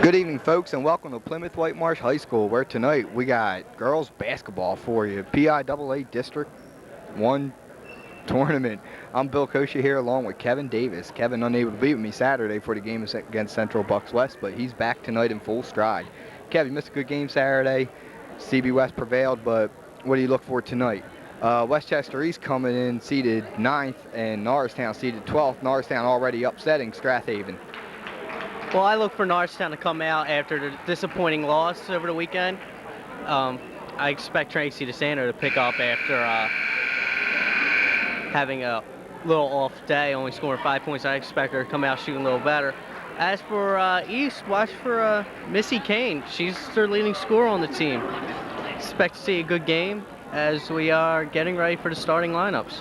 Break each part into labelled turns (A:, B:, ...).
A: Good evening, folks, and welcome to Plymouth White Marsh High School, where tonight we got girls basketball for you, PIAA District 1 tournament. I'm Bill Kosha here along with Kevin Davis. Kevin unable to be with me Saturday for the game against Central Bucks West, but he's back tonight in full stride. Kevin, you missed a good game Saturday. CB West prevailed, but what do you look for tonight? Westchester East coming in seeded 9th and Norristown seeded 12th. Norristown already upsetting Strathaven.
B: Well, I look for Norristown to come out after the disappointing loss over the weekend. I expect Tracy DeSanto to pick up after having a little off day, only scoring 5 points. I expect her to come out shooting a little better. As for East, watch for Missy Kane. She's their leading scorer on the team. Expect to see a good game as we are getting ready for the starting lineups.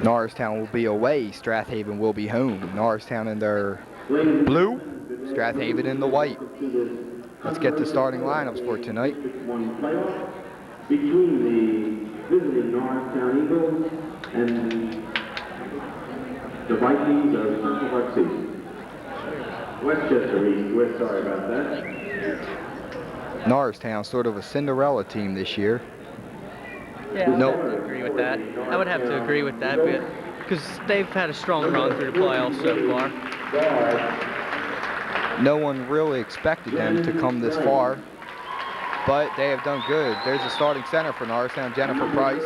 A: Norristown will be away. Strathaven will be home. Norristown in their blue, Strathaven in the white. Let's get the starting lineups for tonight.
C: Between the visiting Norristown Eagles and the Vikings of Central Park City. Westchester East, we're sorry about that.
A: Norristown, sort of a Cinderella team this year.
B: Yeah, I would have to agree with that. I would have to agree with that because they've had a strong run through the playoffs so far.
A: No one really expected them to come this far, but they have done good. There's a starting center for Norristown, Jennifer Price.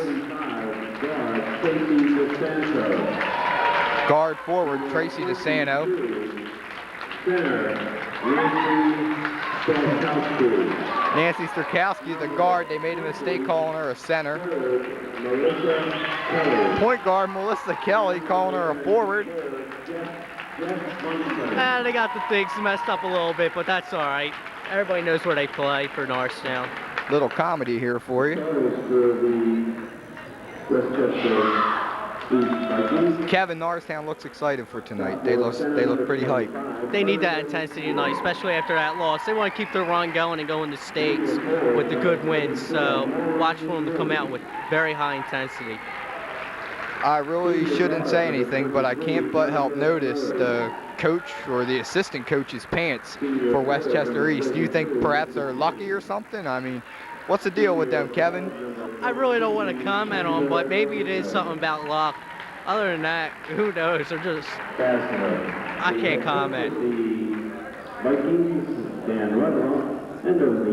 A: Guard forward, Tracy DeSanto. Nancy Sterkowski, the guard. They made a mistake calling her a center. Point guard, Melissa Kelly, calling her a forward.
B: They got the things messed up a little bit, but that's all right. Everybody knows where they play for Norristown.
A: Little comedy here for you. Kevin, Norristown looks excited for tonight. They look pretty hyped.
B: They need that intensity tonight, especially after that loss. They want to keep their run going and go in the States with the good wins. So watch for them to come out with very high intensity.
A: I really shouldn't say anything, but I can't but help notice the coach or the assistant coach's pants for Westchester East. Do you think perhaps they're lucky or something? I mean, what's the deal with them, Kevin?
B: I really don't want to comment on, but maybe it is something about luck. Other than that, who knows? They're just, I can't comment.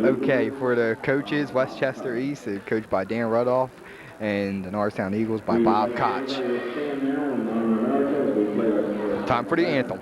A: Okay, for the coaches, Westchester East is coached by Dan Rudolph, and the Norristown Eagles by Bob Koch. Time for the anthem.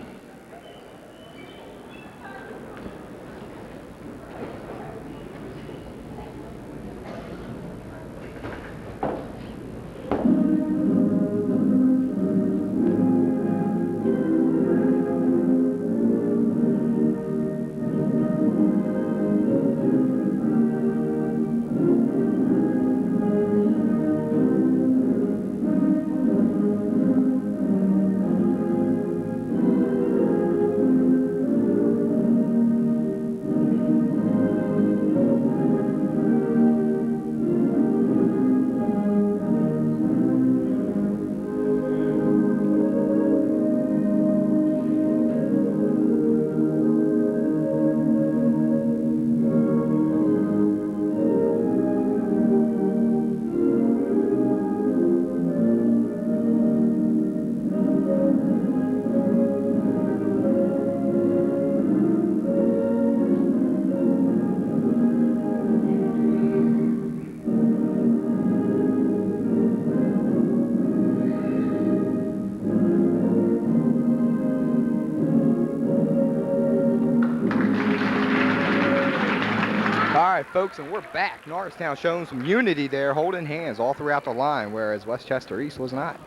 A: All right, folks, and we're back. Norristown showing some unity there, holding hands all throughout the line, whereas Westchester East was not.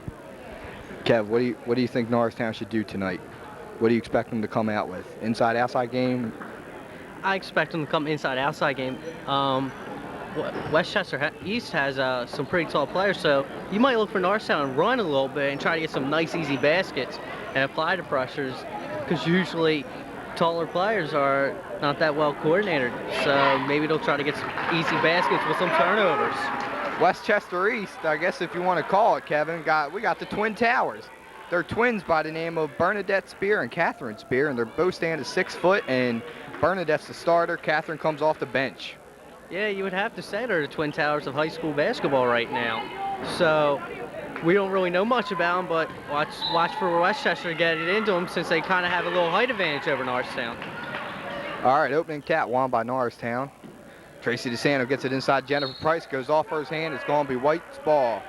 A: Kev, what do you think Norristown should do tonight? What do you expect them to come out with? Inside, outside game?
B: I expect them to come inside, outside game. Westchester East has some pretty tall players, so you might look for Norristown and run a little bit and try to get some nice, easy baskets and apply the pressures, because usually taller players are not that well coordinated. So maybe they'll try to get some easy baskets with some turnovers.
A: Westchester East, I guess if you want to call it, Kevin, we got the Twin Towers. They're twins by the name of Bernadette Spear and Catherine Spear, and they're both stand at 6 foot, and Bernadette's the starter. Catherine comes off the bench.
B: Yeah, you would have to say they're the Twin Towers of high school basketball right now. So we don't really know much about them, but watch for Westchester to get it into them, since they kind of have a little height advantage over Norristown.
A: All right, opening tap won by Norristown. Tracy DeSanto gets it inside Jennifer Price, goes off her hand. It's going to be White's ball.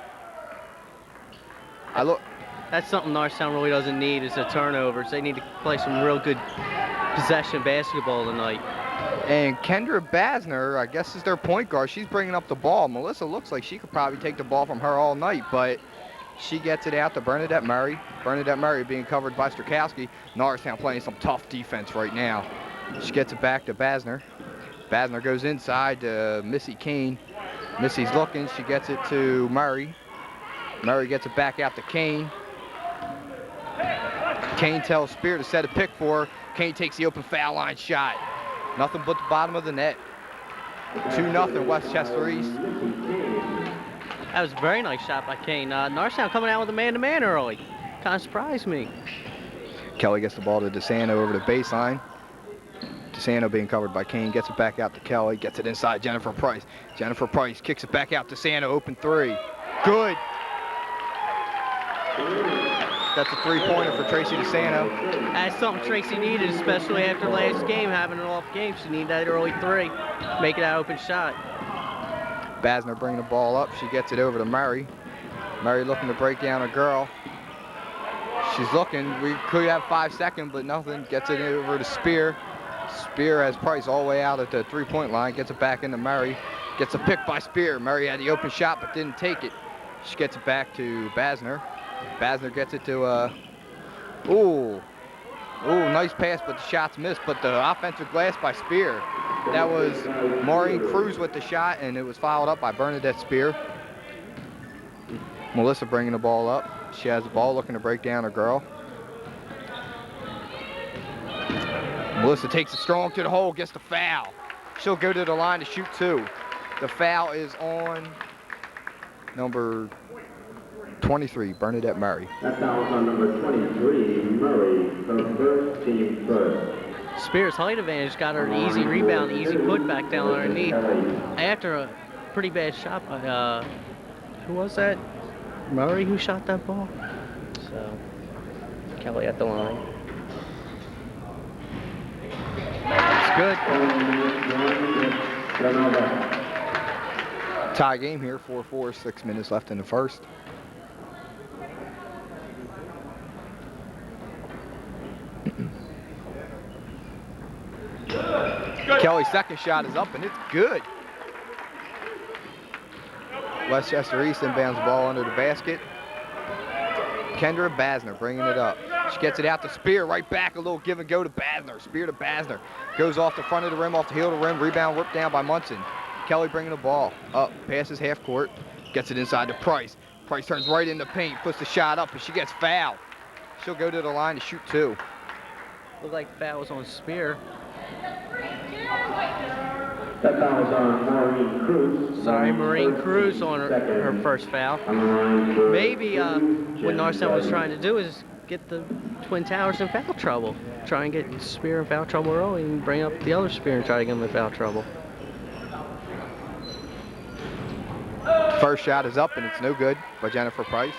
B: That's something Norristown really doesn't need, is the turnovers. They need to play some real good possession basketball tonight.
A: And Kendra Basner, I guess, is their point guard. She's bringing up the ball. Melissa looks like she could probably take the ball from her all night, but she gets it out to Bernadette Murray. Bernadette Murray being covered by Strakowski. Norristown playing some tough defense right now. She gets it back to Basner. Basner goes inside to Missy Kane. Missy's looking. She gets it to Murray. Murray gets it back out to Kane. Kane tells Spear to set a pick for her. Kane takes the open foul line shot. Nothing but the bottom of the net. 2-0 Westchester East.
B: That was a very nice shot by Kane. Norristown coming out with a man-to-man early. Kind of surprised me.
A: Kelly gets the ball to DeSanto over the baseline. DeSanto being covered by Kane, gets it back out to Kelly, gets it inside Jennifer Price. Jennifer Price kicks it back out to DeSanto, open three. Good. That's a three-pointer for Tracy DeSanto.
B: That's something Tracy needed, especially after last game, having an off game. She needed that early three, make it that open shot.
A: Basner bringing the ball up. She gets it over to Murray. Murray looking to break down a girl. She's looking. We could have 5 seconds, but nothing. Gets it over to Spear. Spear has Price all the way out at the three-point line. Gets it back into Murray. Gets a pick by Spear. Murray had the open shot, but didn't take it. She gets it back to Basner. Basner gets it to, nice pass, but the shot's missed. But the offensive glass by Spear. That was Maureen Cruz with the shot, and it was fouled up by Bernadette Spear. Melissa bringing the ball up. She has the ball, looking to break down a girl. Melissa takes it strong to the hole, gets the foul. She'll go to the line to shoot two. The foul is on number 23, Bernadette Murray.
C: That foul is on number 23, Murray, her first team first.
B: Spears' height advantage got her an easy rebound, easy putback down underneath. After a pretty bad shot by, who was that? Murray who shot that ball? So, Kelly at the line. That's good.
A: Tie game here, 4-4, 6 minutes left in the first. Kelly's second shot is up, and it's good. Westchester East inbounds the ball under the basket. Kendra Basner bringing it up. She gets it out to Spear, right back, a little give and go to Basner. Spear to Basner. Goes off the front of the rim, off the heel of the rim, rebound ripped down by Munson. Kelly bringing the ball up, passes half court, gets it inside to Price. Price turns right in the paint, puts the shot up, and she gets fouled. She'll go to the line to shoot two.
B: Looked like foul was on Spear.
C: That foul is on Maureen Cruz.
B: Sorry, Maureen Cruz on her first foul. Maybe what Norristown was trying to do is get the Twin Towers in foul trouble. Try and get Spear in foul trouble early and bring up the other Spear and try to get him in foul trouble.
A: First shot is up, and it's no good by Jennifer Price.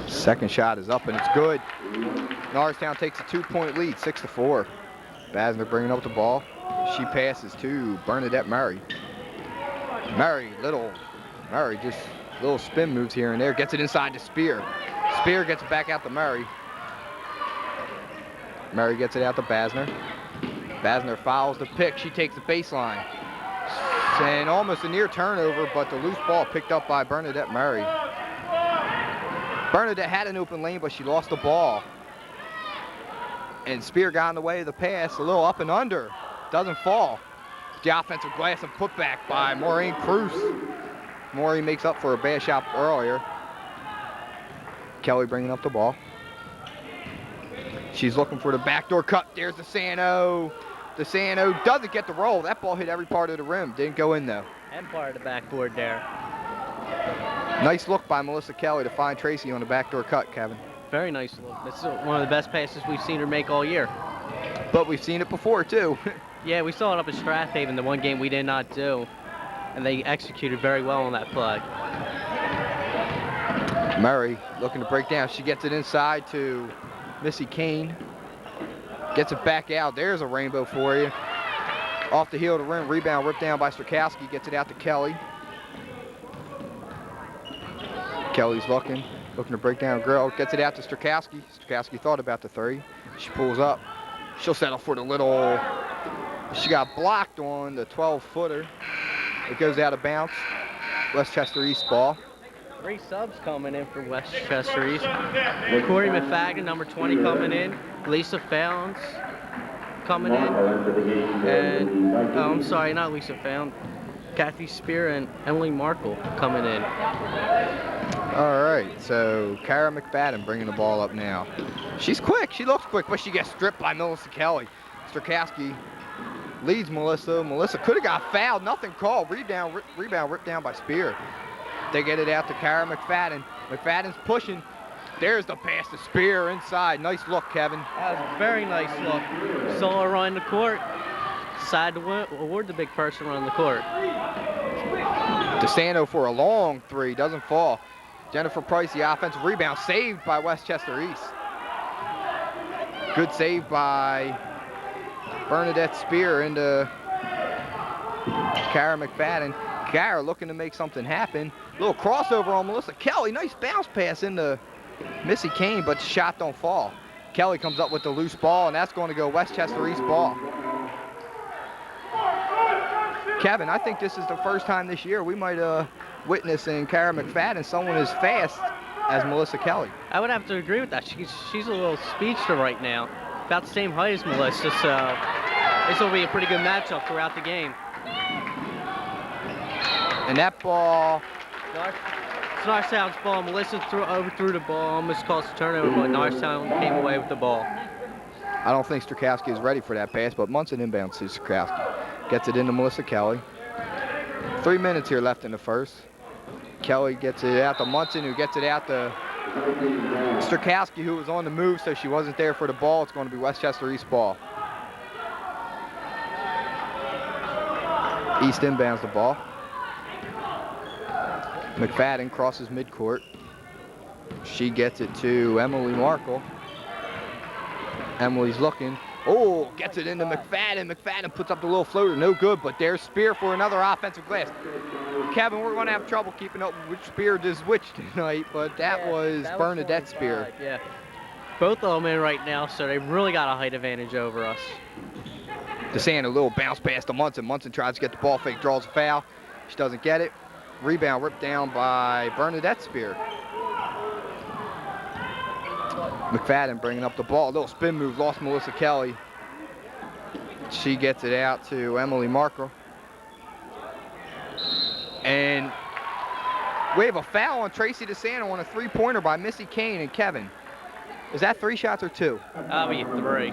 A: Second shot is up, and it's good. Norristown takes a 2-point lead, 6-4. Basner bringing up the ball. She passes to Bernadette Murray. Murray just little spin moves here and there. Gets it inside to Spear. Spear gets it back out to Murray. Murray gets it out to Basner. Basner fouls the pick. She takes the baseline. And almost a near turnover, but the loose ball picked up by Bernadette Murray. Bernadette had an open lane, but she lost the ball. And Spear got in the way of the pass, a little up and under. Doesn't fall. The offensive glass and putback by Maureen Cruz. Maureen makes up for a bad shot earlier. Kelly bringing up the ball. She's looking for the backdoor cut. There's DeSanto. DeSanto doesn't get the roll. That ball hit every part of the rim. Didn't go in though.
B: And part of the backboard there.
A: Nice look by Melissa Kelly to find Tracy on the backdoor cut, Kevin.
B: Very nice look. That's one of the best passes we've seen her make all year.
A: But we've seen it before too.
B: Yeah, we saw it up at Strathaven, the one game we did not do. And they executed very well on that play.
A: Murray looking to break down. She gets it inside to Missy Kane. Gets it back out. There's a rainbow for you. Off the heel of the rim. Rebound ripped down by Strakowski. Gets it out to Kelly. Kelly's looking to break down Grill. Gets it out to Strakowski. Strakowski thought about the three. She pulls up. She'll settle for the little. She got blocked on the 12-footer. It goes out of bounds. Westchester East ball.
B: 3 subs coming in for Westchester East. Corey McFadden, number 20, coming in. Lisa Founds coming in. And, oh, I'm sorry, not Lisa Found. Kathy Spear and Emily Markle coming in.
A: All right, so Kara McFadden bringing the ball up now. She's quick, she looks quick, but she gets stripped by Melissa Kelly. Strakowski leads Melissa. Melissa could have got fouled, nothing called. Rebound ripped down by Spear. They get it out to Kara McFadden. McFadden's pushing. There's the pass to Spear inside. Nice look, Kevin.
B: That was a very nice look. Saw her run the court. Decided to award the big person running the court.
A: DeSanto for a long three, doesn't fall. Jennifer Price, the offensive rebound, saved by Westchester East. Good save by Bernadette Spear into Kara McFadden. Kara looking to make something happen. Little crossover on Melissa Kelly. Nice bounce pass into Missy Kane, but the shot don't fall. Kelly comes up with the loose ball, and that's going to go Westchester East ball. Kevin, I think this is the first time this year we might witness in Kara McFadden someone as fast as Melissa Kelly.
B: I would have to agree with that. She's a little speedster right now. About the same height as Melissa, so this will be a pretty good matchup throughout the game.
A: And that ball.
B: It's Norristown's ball. Melissa overthrew the ball, almost caused a turnover, but Norristown came away with the ball.
A: I don't think Strakowski is ready for that pass, but Munson inbounds to Strakowski. Gets it into Melissa Kelly. 3 minutes here left in the first. Kelly gets it out to Munson, who gets it out to Strakowski, who was on the move, so she wasn't there for the ball. It's going to be Westchester East ball. East inbounds the ball. McFadden crosses midcourt. She gets it to Emily Markle. Emily's looking. Oh, gets it into McFadden. McFadden puts up the little floater. No good, but there's Spear for another offensive glass. Kevin, we're going to have trouble keeping up with which Spear does which tonight, but that was Bernadette Spear.
B: Yeah. Both of them in right now, so they've really got a height advantage over us.
A: DeSanto, a little bounce pass to Munson. Munson tries to get the ball fake, draws a foul. She doesn't get it. Rebound ripped down by Bernadette Spear. McFadden bringing up the ball. A little spin move, lost Melissa Kelly. She gets it out to Emily Markle. And we have a foul on Tracy DeSanto on a three-pointer by Missy Kane. And Kevin, is that 3 shots or 2?
B: That'll be 3.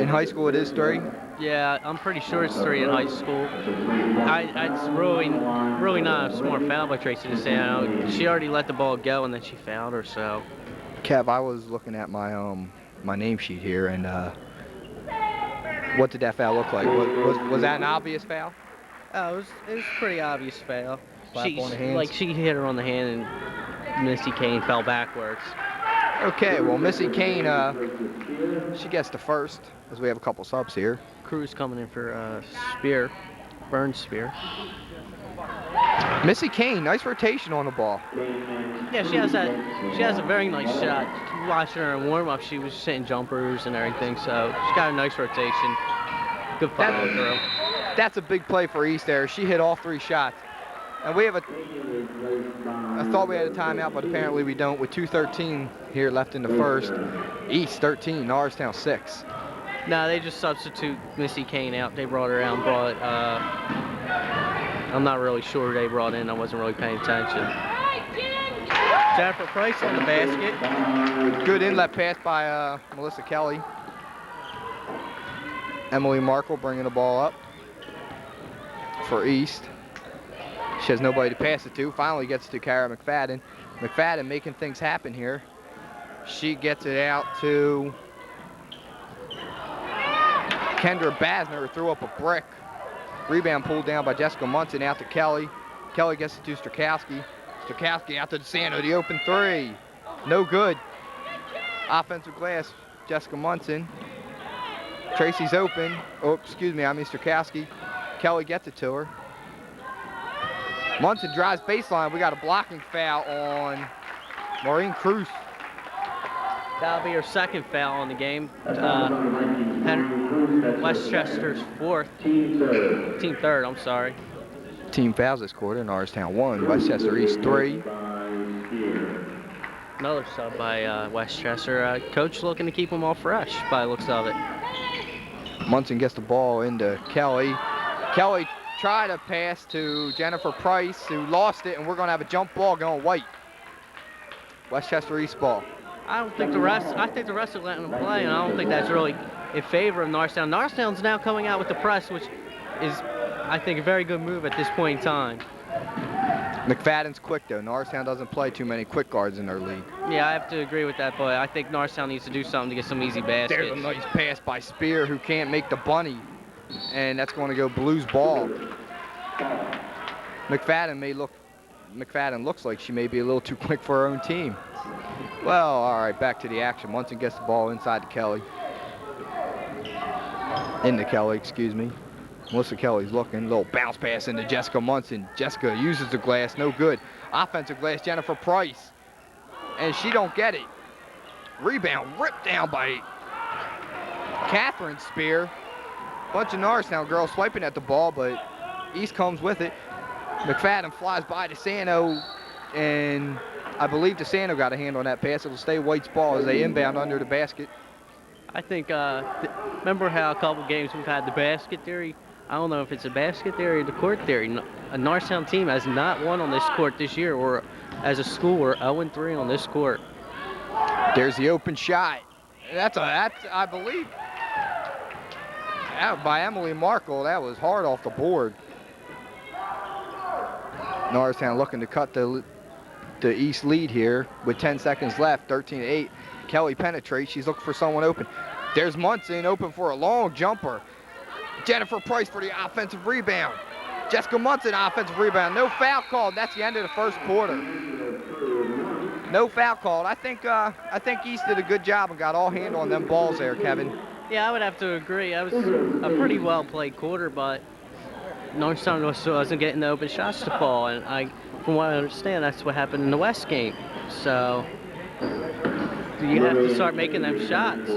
A: In high school it is 3?
B: Yeah, I'm pretty sure it's 3 in high school. It's really not a smart foul by Tracy DeSanto. She already let the ball go and then she fouled her, so.
A: Kev, I was looking at my my name sheet here, and what did that foul look like? Was that an obvious foul?
B: Oh, it was a pretty obvious foul.
A: Slap on the hands?
B: She hit her on the hand and Missy Kane fell backwards.
A: Okay, well, Missy Kane, she gets the first, as we have a couple subs here.
B: Cruz coming in for Spear, Burns Spear.
A: Missy Kane, nice rotation on the ball.
B: Yeah, she has a very nice shot. Watching her in warm-up, she was hitting jumpers and everything, so she's got a nice rotation. Good follow through.
A: That's a big play for East there. She hit all 3 shots. And we have I thought we had a timeout, but apparently we don't with 2:13 here left in the first. East 13, Norristown 6.
B: No, they just substitute Missy Kane out. They brought her out and brought, I'm not really sure who they brought in. I wasn't really paying attention. Jennifer Price on the basket.
A: Good inlet pass by Melissa Kelly. Emily Markle bringing the ball up for East. She has nobody to pass it to. Finally gets to Kara McFadden. McFadden making things happen here. She gets it out to Kendra Basner, who threw up a brick. Rebound pulled down by Jessica Munson out to Kelly. Kelly gets it to Strakowski. Strakowski out to DeSanto, the open three. No good. Offensive glass, Jessica Munson. Tracy's open. Oh, excuse me, I mean Strakowski. Kelly gets it to her. Munson drives baseline. We got a blocking foul on Maureen Cruz.
B: That'll be her second foul on the game. Westchester's fourth. Team third, I'm sorry.
A: Team fouls this quarter. Norristown 1, Westchester East 3.
B: Another sub by Westchester. Coach looking to keep them all fresh by the looks of it.
A: Munson gets the ball into Kelly. Kelly tried to pass to Jennifer Price, who lost it, and we're going to have a jump ball going white. Westchester East ball.
B: I think the rest are letting them play, and I don't think that's really in favor of Norristown. Norristown's now coming out with the press, which is, I think, a very good move at this point in time.
A: McFadden's quick, though. Norristown doesn't play too many quick guards in their league.
B: Yeah, I have to agree with that, but I think Norristown needs to do something to get some easy baskets.
A: There's a nice pass by Spear, who can't make the bunny, and that's going to go Blues ball. McFadden looks like she may be a little too quick for her own team. Well, all right, back to the action. Munson gets the ball inside to Kelly. Into Kelly, excuse me. Melissa Kelly's looking. Little bounce pass into Jessica Munson. Jessica uses the glass, no good. Offensive glass, Jennifer Price. And she don't get it. Rebound ripped down by Catherine Spear. Bunch of Norristown girls swiping at the ball, but East comes with it. McFadden flies by DeSanto, and I believe DeSanto got a hand on that pass. It'll stay White's ball as they inbound under the basket.
B: I think, remember how a couple games we've had the basket theory? I don't know if it's a basket theory or the court theory. A Norristown team has not won on this court this year, or as a school, we're 0-3 on this court.
A: There's the open shot. That's I believe, by Emily Markle. That was hard off the board. Norristown looking to cut the East lead here with 10 seconds left, 13-8. Kelly penetrates. She's looking for someone open. There's Munson open for a long jumper. Jennifer Price for the offensive rebound. Jessica Munson offensive rebound. No foul called. That's the end of the first quarter. No foul called. I think East did a good job and got all hand on them balls there, Kevin.
B: Yeah, I would have to agree. That was a pretty well played quarter, but Norristown wasn't getting the open shots to fall, and from what I understand, that's what happened in the West game. So you have to start making them shots.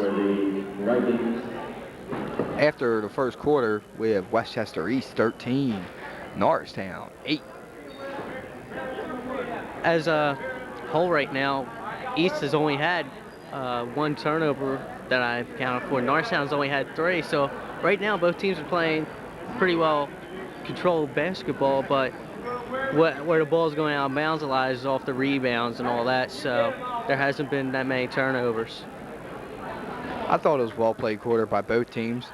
A: After the first quarter, we have Westchester East 13, Norristown 8.
B: As a whole right now, East has only had one turnover that I've counted for. Norristown's only had 3, so right now both teams are playing pretty well controlled basketball, but where the ball's going out of bounds a lot is off the rebounds and all that, so there hasn't been that many turnovers.
A: I thought it was a well-played quarter by both teams.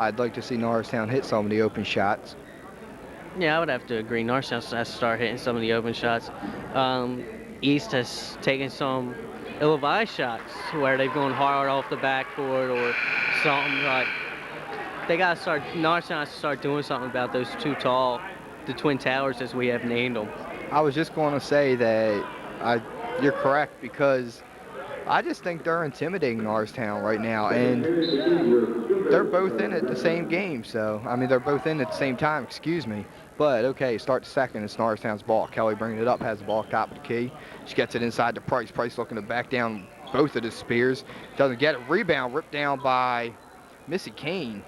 A: I'd like to see Norristown hit some of the open shots.
B: Yeah, I would have to agree. Norristown has to start hitting some of the open shots. East has taken some ill-advised shots where they've gone hard off the backboard or something. Like Norristown has to start doing something about those the Twin Towers as we have named them.
A: I was just going to say that you're correct, because I just think they're intimidating Norristown right now, and they're both in at the same game. So, I mean, they're both in at the same time, excuse me. But, okay, start the second. It's Norristown's ball. Kelly bringing it up, has the ball top of the key. She gets it inside to Price. Price looking to back down both of the Spears. Doesn't get it. Rebound ripped down by Missy Kane.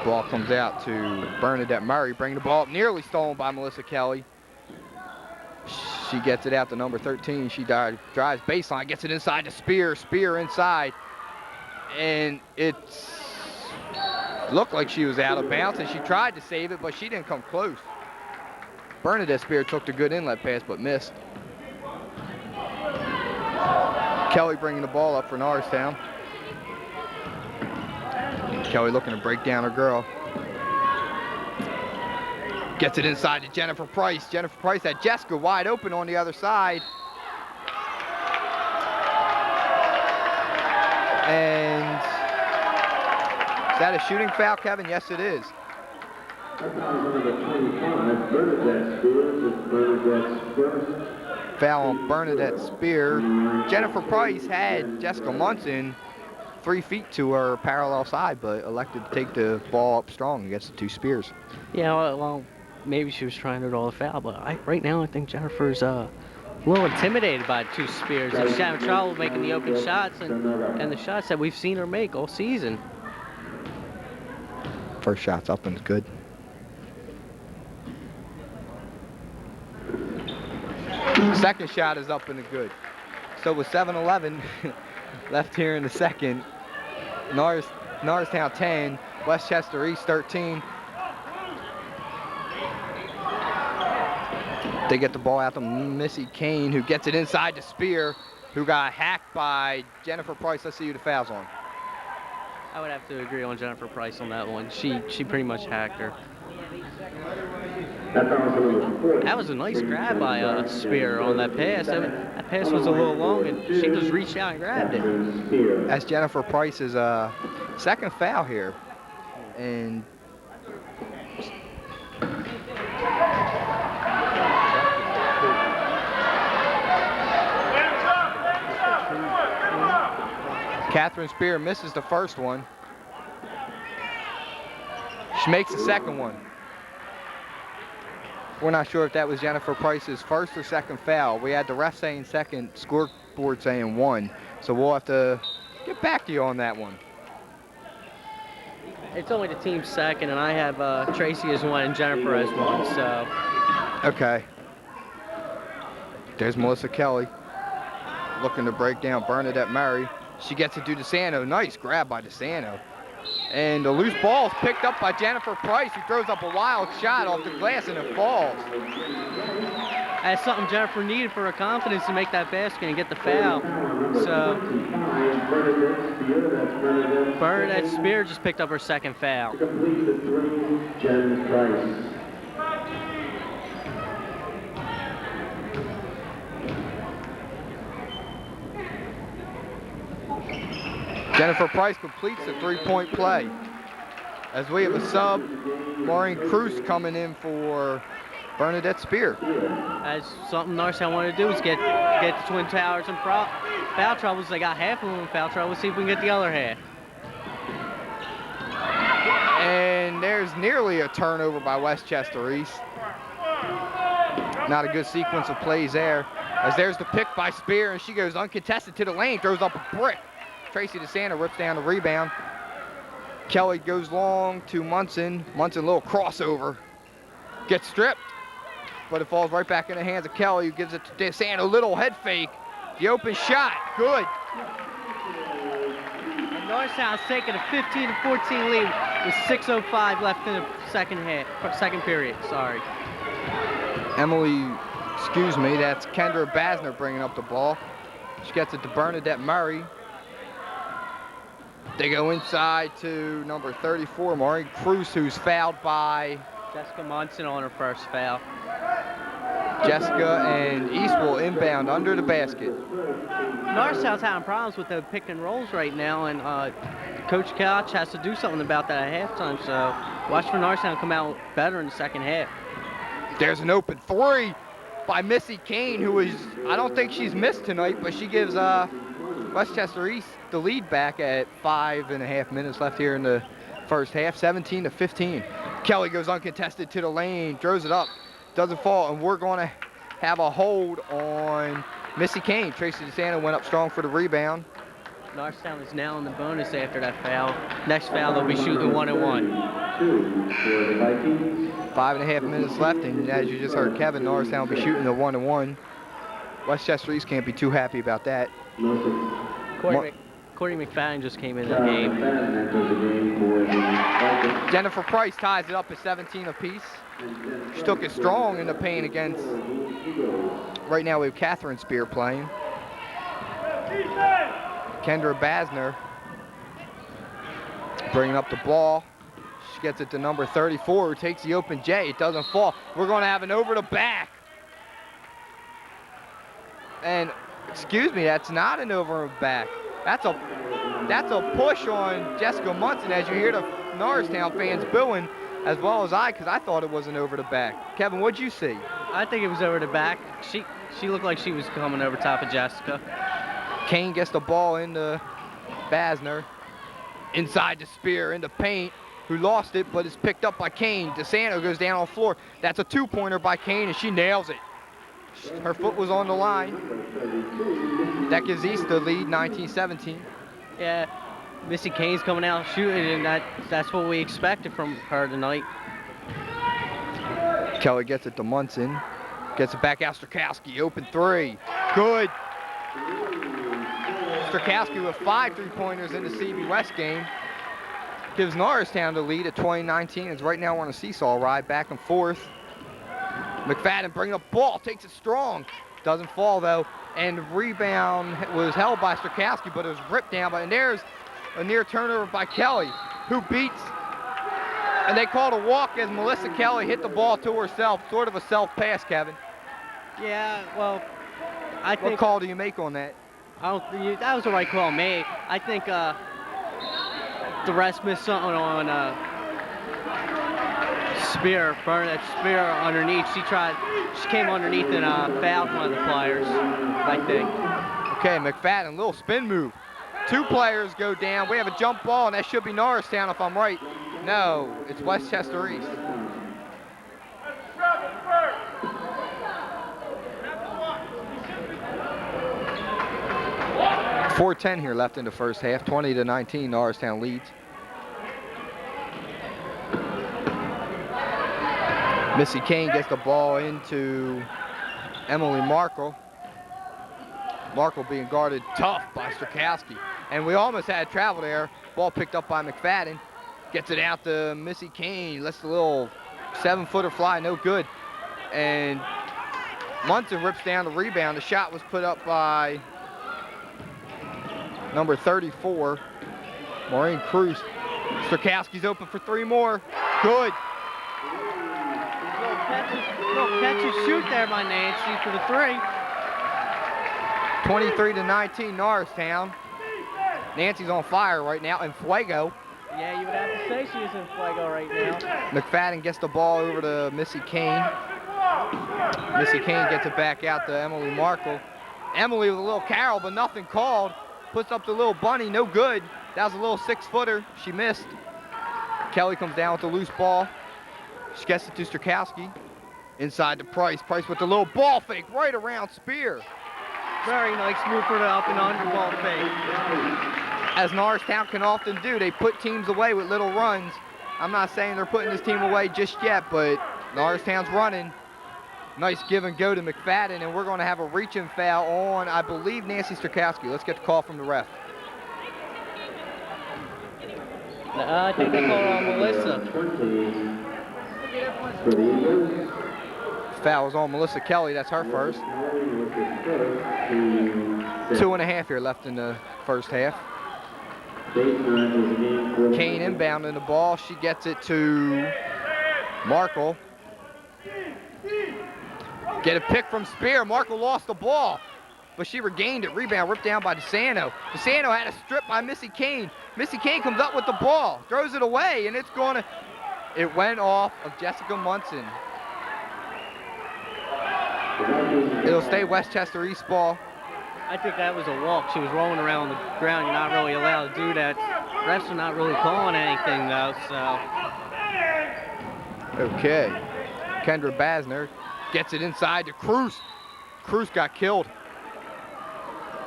A: Ball comes out to Bernadette Murray, bringing the ball up, nearly stolen by Melissa Kelly. She gets it out to number 13. She drives baseline, gets it inside to Spear. Spear inside. And it looked like she was out of bounds, and she tried to save it, but she didn't come close. Bernadette Spear took the good inlet pass, but missed. Kelly bringing the ball up for Norristown. Kelly looking to break down her girl. Gets it inside to Jennifer Price. Jennifer Price had Jessica wide open on the other side. And is that a shooting foul, Kevin? Yes, it is. Foul on Bernadette Spear. Jennifer Price had Jessica Munson 3 feet to her parallel side, but elected to take the ball up strong against the two Spears.
B: Yeah, well, maybe she was trying to draw the foul, but right now I think Jennifer's a little intimidated by the two Spears. And she's having trouble making the open shots and the shots that we've seen her make all season.
A: First shot's up and it's good. Second shot is up and it's good. So with 7:11 left here in the second, Norristown 10, Westchester East 13. They get the ball out to Missy Kane, who gets it inside to Spear, who got hacked by Jennifer Price. Let's see who the foul's on.
B: I would have to agree on Jennifer Price on that one. She pretty much hacked her. That was a nice grab by Spear on that pass. That pass was a little long, and she just reached out and grabbed it.
A: That's Jennifer Price's second foul here. And Catherine Spear misses the first one. She makes the second one. We're not sure if that was Jennifer Price's first or second foul. We had the ref saying second, scoreboard saying one. So we'll have to get back to you on that one.
B: It's only the team's second, and I have Tracy as one and Jennifer as one, so.
A: Okay. There's Melissa Kelly looking to break down Bernadette Murray. She gets it to DeSanto. Nice grab by DeSanto. And the loose ball is picked up by Jennifer Price, who throws up a wild shot off the glass and it falls.
B: That's something Jennifer needed for her confidence to make that basket and get the foul. So Bernadette Spear just picked up her second foul.
A: Jennifer Price completes the three-point play. As we have a sub, Maureen Cruz coming in for Bernadette Spear.
B: That's something Norristown wanted to do, is get the Twin Towers in foul troubles. They got half of them in foul trouble. Let's see if we can get the other half.
A: And there's nearly a turnover by Westchester East. Not a good sequence of plays there. As there's the pick by Spear, and she goes uncontested to the lane, throws up a brick. Tracy DeSanto rips down the rebound. Kelly goes long to Munson. Munson, little crossover. Gets stripped, but it falls right back in the hands of Kelly, who gives it to DeSanto. Little head fake. The open shot, good.
B: And Norristown's taking a 15-14 lead with 6:05 left in the second period, sorry.
A: Excuse me, that's Kendra Basner bringing up the ball. She gets it to Bernadette Murray. They go inside to number 34, Maureen Cruz, who's fouled by
B: Jessica Munson on her first foul.
A: Jessica, and East will inbound under the basket.
B: Norristown's having problems with the pick and rolls right now, and Coach Couch has to do something about that at halftime, so watch for Norristown come out better in the second half.
A: There's an open three by Missy Kane, who is, I don't think she's missed tonight, but she gives Westchester East the lead back at 5.5 minutes left here in the first half, 17-15. Kelly goes uncontested to the lane, throws it up, doesn't fall, and we're going to have a hold on Missy Kane. Tracy DeSanto went up strong for the rebound.
B: Norristown is now in the bonus after that foul. Next foul, they'll be shooting 1-1.
C: 2 for the Vikings.
A: 5.5 minutes left, and as you just heard Kevin, Norristown will be shooting the 1-1. Westchester East can't be too happy about that.
B: Corey McFadden just came in the game.
C: McFadden enters the game for the Vikings.
A: Jennifer Price ties it up at 17 apiece. She took it strong in the paint against. Right now we have Catherine Spear playing. Kendra Basner bringing up the ball. She gets it to number 34, who takes the open J. It doesn't fall. We're going to have an over the back. And excuse me, that's not an over the back. That's a push on Jessica Munson, as you hear the Norristown fans booing, as well as because I thought it was an over the back. Kevin, what'd you see?
B: I think it was over the back. She looked like she was coming over top of Jessica.
A: Kane gets the ball into Basner. Inside the Spear, into paint, who lost it, but it's picked up by Kane. DeSanto goes down on the floor. That's a two-pointer by Kane, and she nails it. Her foot was on the line. That gives East the lead, 19-17.
B: Yeah, Missy Kane's coming out shooting, and that's what we expected from her tonight.
A: Kelly gets it to Munson. Gets it back out, Strakowski, open three. Good. Strakowski with 5 3-pointers in the CB West game. Gives Norristown the lead at 20-19. It's right now on a seesaw ride, back and forth. McFadden bringing up ball, takes it strong. Doesn't fall though. And the rebound was held by Strakowski, but it was ripped down. And there's a near turnover by Kelly, who beats. And they called a walk as Melissa Kelly hit the ball to herself, sort of a self-pass, Kevin.
B: Yeah, well, I think.
A: What call do you make on that?
B: That was the right call made. I think the refs missed something on Spear, Burnett Spear underneath. She came underneath and fouled one of the players, I think.
A: Okay, McFadden, little spin move. 2 players go down. We have a jump ball, and that should be Norristown if I'm right. No, it's Westchester East. .410 here left in the first half. 20-19, Norristown leads. Missy Kane gets the ball into Emily Markle. Markle being guarded tough by Strakowski. And we almost had travel there. Ball picked up by McFadden. Gets it out to Missy Kane. Lets the little 7-footer fly, no good. And Munson rips down the rebound. The shot was put up by number 34, Maureen Cruz. Strakowski's open for 3 more. Good.
B: Little catch and shoot there by Nancy for the 3.
A: 23-19, Norristown. Nancy's on fire right now, and Fuego.
B: Yeah, you would have to say she's in Fuego right now.
A: McFadden gets the ball over to Missy Kane. Missy Kane gets it back out to Emily Markle. Emily with a little carol, but nothing called. Puts up the little bunny, no good. That was a little 6-footer, she missed. Kelly comes down with the loose ball. She gets it to Strakowski. Inside to Price. Price with the little ball fake right around Spear.
B: Very nice move for the up and under ball fake.
A: As Norristown can often do, they put teams away with little runs. I'm not saying they're putting this team away just yet, but Norristown's running. Nice give and go to McFadden, and we're going to have a reaching foul on, I believe, Nancy Strakowski. Let's get the call from the ref.
B: I think they called on Melissa.
A: Foul is on Melissa Kelly. That's her first. 2.5 here left in the first half. Kane inbounding the ball. She gets it to Markle. Get a pick from Spear. Markle lost the ball, but she regained it. Rebound ripped down by DeSanto. DeSanto had a strip by Missy Kane. Missy Kane comes up with the ball, throws it away, and it went off of Jessica Munson. It'll stay Westchester East ball.
B: I think that was a walk. She was rolling around the ground. You're not really allowed to do that. Refs are not really calling anything though, so.
A: Okay. Kendra Basner gets it inside to Cruz. Cruz got killed.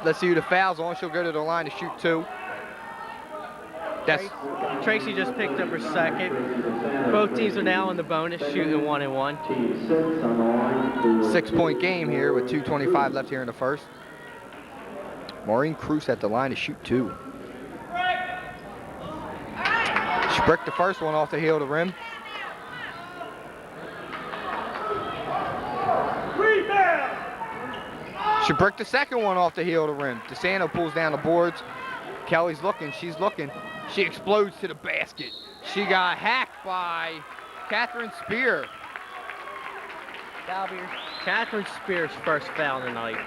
A: Let's see who the foul's on. She'll go to the line to shoot 2. That's
B: Tracy just picked up her second. Both teams are now in the bonus, shooting 1 and 1.
C: Team 6 on the line for
A: 6-point game here with 2:25 left here in the first. Maureen Cruz at the line to shoot 2. She bricked the first one off the heel of the rim. She bricked the second one off the heel of the rim. DeSanto pulls down the boards. Kelly's looking, she's looking. She explodes to the basket. She got hacked by Catherine Spear.
B: That'll be Catherine Spears' first foul tonight.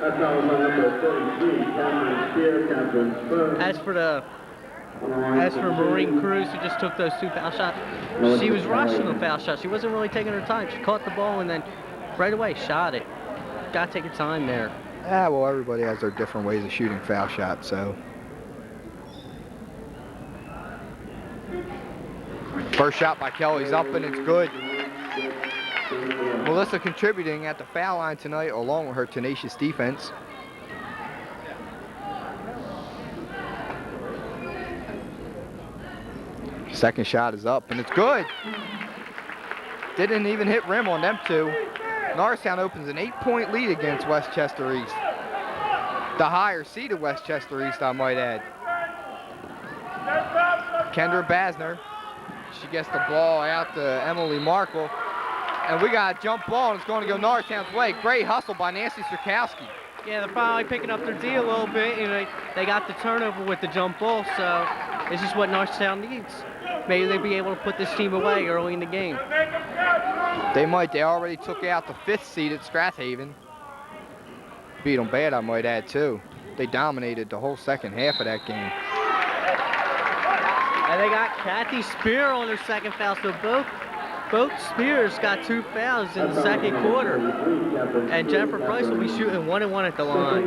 C: That's foul on number 33, Catherine Spear, Catherine's first.
B: As for Maureen Cruz, who just took those 2 foul shots, she was rushing the foul shot. She wasn't really taking her time. She caught the ball and then right away shot it. Gotta take your time there.
A: Well, everybody has their different ways of shooting foul shots, so. First shot by Kelly's up and it's good. Melissa contributing at the foul line tonight along with her tenacious defense. Second shot is up and it's good. Didn't even hit rim on them 2. Norristown opens an 8-point lead against Westchester East. The higher seeded Westchester East, I might add. Kendra Basner. She gets the ball out to Emily Markle. And we got a jump ball and it's going to go Norristown's way. Great hustle by Nancy Sirkowski.
B: Yeah, they're finally picking up their D a little bit. You know, they got the turnover with the jump ball, so this is what Norristown needs. Maybe they'll be able to put this team away early in the game.
A: They might. They already took out the 5th seed at Strathaven. Beat them bad, I might add, too. They dominated the whole second half of that game.
B: And they got Kathy Spear on her second foul, so both Spears got 2 fouls in the second quarter. And Jennifer Price will be shooting 1 and 1 at the line.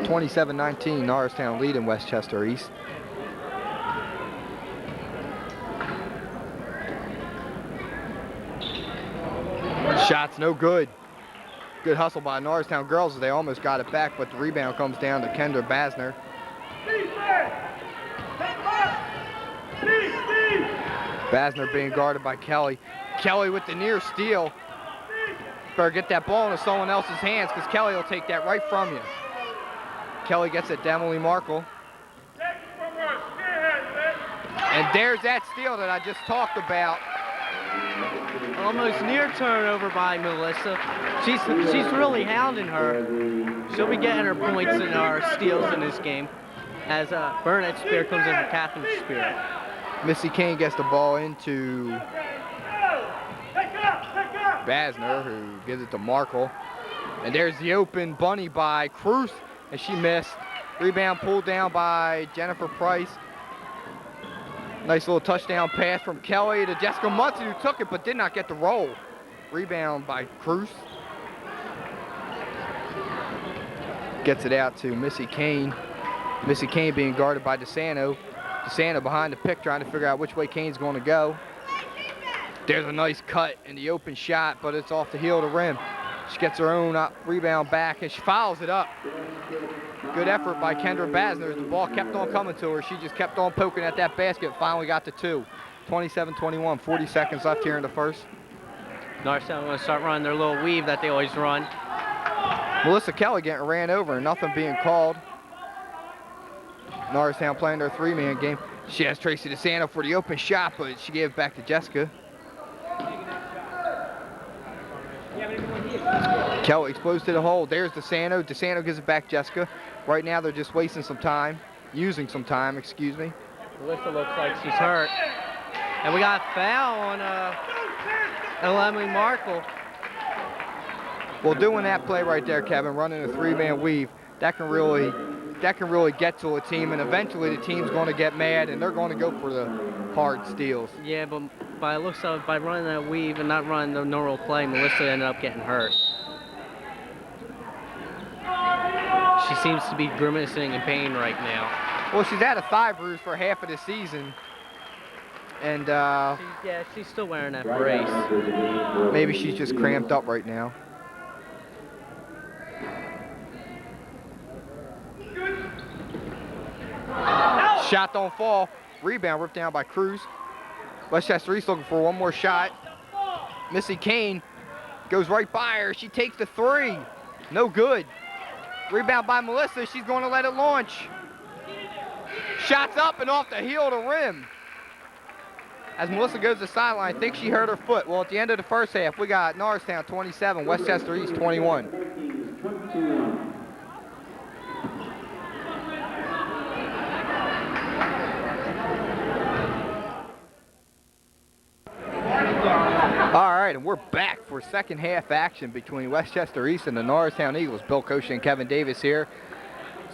A: 27-19, Norristown lead in Westchester East. Shot's no good. Good hustle by Norristown girls as they almost got it back, but the rebound comes down to Kendra Basner. Basner being guarded by Kelly. Kelly with the near steal. Better get that ball into someone else's hands because Kelly will take that right from you. Kelly gets it to Emily Markle. And there's that steal that I just talked about.
B: Almost near turnover by Melissa. She's really hounding her. She'll be getting her points and her steals in this game as Burnett Spear comes in for Catherine Spear.
A: Missy Kane gets the ball into Basner, who gives it to Markle. And there's the open bunny by Cruz, and she missed. Rebound pulled down by Jennifer Price. Nice little touchdown pass from Kelly to Jessica Munson, who took it but did not get the roll. Rebound by Cruz. Gets it out to Missy Kane. Missy Kane being guarded by DeSanto. DeSanto behind the pick trying to figure out which way Kane's going to go. There's a nice cut in the open shot, but it's off the heel of the rim. She gets her own rebound back and she fouls it up. Good effort by Kendra Basner. The ball kept on coming to her. She just kept on poking at that basket. Finally got to 2. 27-21, 40 seconds left here in the first.
B: Norristown going to start running their little weave that they always run.
A: Melissa Kelly getting ran over and nothing being called. Norristown playing their 3-man game. She has Tracy DeSanto for the open shot, but she gave it back to Jessica. Kelly explodes to the hole. There's DeSanto. DeSanto gives it back to Jessica. Right now they're just wasting some time. Using some time, excuse me.
B: Melissa looks like she's hurt. And we got a foul on Emily Markle.
A: Well, doing that play right there, Kevin, running a 3-man weave, that can really get to a team, and eventually the team's going to get mad and they're going to go for the hard steals.
B: Yeah, but by the looks of it, by running that weave and not running the normal play, Melissa ended up getting hurt. She seems to be grimacing in pain right now.
A: Well, she's had a thigh bruise for half of the season. And
B: yeah, she's still wearing that brace.
A: Maybe she's just cramped up right now. Shot don't fall. Rebound ripped down by Cruz. Westchester East looking for one more shot. Missy Kane goes right by her. She takes the three. No good. Rebound by Melissa. She's going to let it launch. Shots up and off the heel of the rim. As Melissa goes to the sideline, I think she hurt her foot. Well, at the end of the first half, we got Norristown 27, Westchester East 21. All right, and we're back for second half action between Westchester East and the Norristown Eagles. Bill Kosha and Kevin Davis here.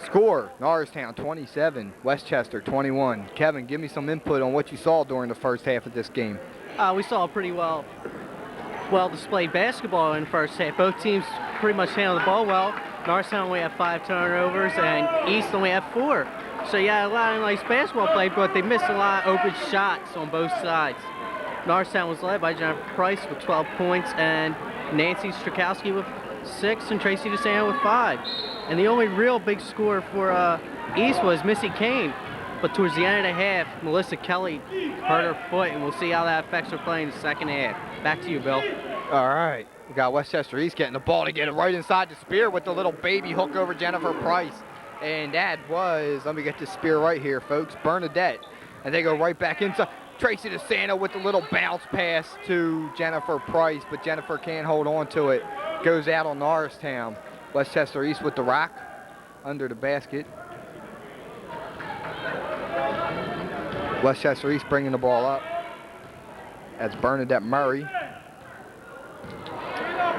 A: Score, Norristown 27, Westchester 21. Kevin, give me some input on what you saw during the first half of this game.
B: We saw a pretty well displayed basketball in the first half. Both teams pretty much handled the ball well. Norristown only had 5 turnovers and East only had 4. So yeah, a lot of nice basketball play, but they missed a lot of open shots on both sides. Norristown was led by Jennifer Price with 12 points and Nancy Strakowski with 6 and Tracy DeSanto with 5. And the only real big score for East was Missy Kane. But towards the end of the half, Melissa Kelly hurt her foot, and we'll see how that affects her play in the second half. Back to you, Bill.
A: All right, we got Westchester East getting the ball to get it right inside the spear with the little baby hook over Jennifer Price. And that was, let me get this spear right here, folks, Bernadette. And they go right back inside. Tracy DeSanto with the little bounce pass to Jennifer Price, but Jennifer can't hold on to it. Goes out on Norristown. Westchester East with the rock under the basket. Westchester East bringing the ball up. That's Bernadette Murray.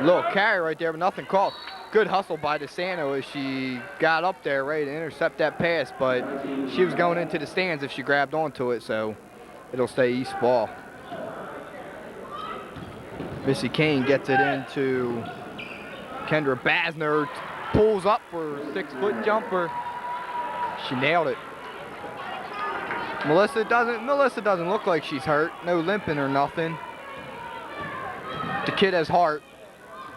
A: Little carry right there, but nothing called. Good hustle by DeSanto as she got up there ready to intercept that pass, but she was going into the stands if she grabbed onto it, so it'll stay East ball. Missy Kane gets it into Kendra Basner, pulls up for a 6-foot jumper. She nailed it. Melissa doesn't look like she's hurt. No limping or nothing. The kid has heart.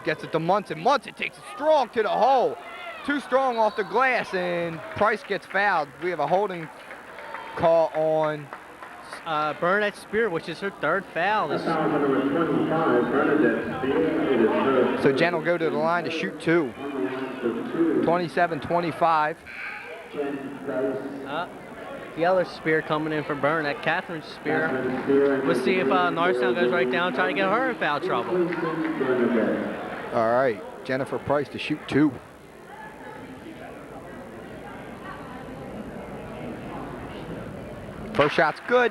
A: Gets it to Munson. Munson takes it strong to the hole. Too strong off the glass, and Price gets fouled. We have a holding call on
B: Bernadette Spear, which is her 3rd foul.
A: So Jen will go to the line to shoot 2. 27-25.
B: The other Spear coming in for Bernadette, Catherine Spear. We'll see if Norristown goes right down, trying to get her in foul trouble.
A: All right, Jennifer Price to shoot 2. First shot's good.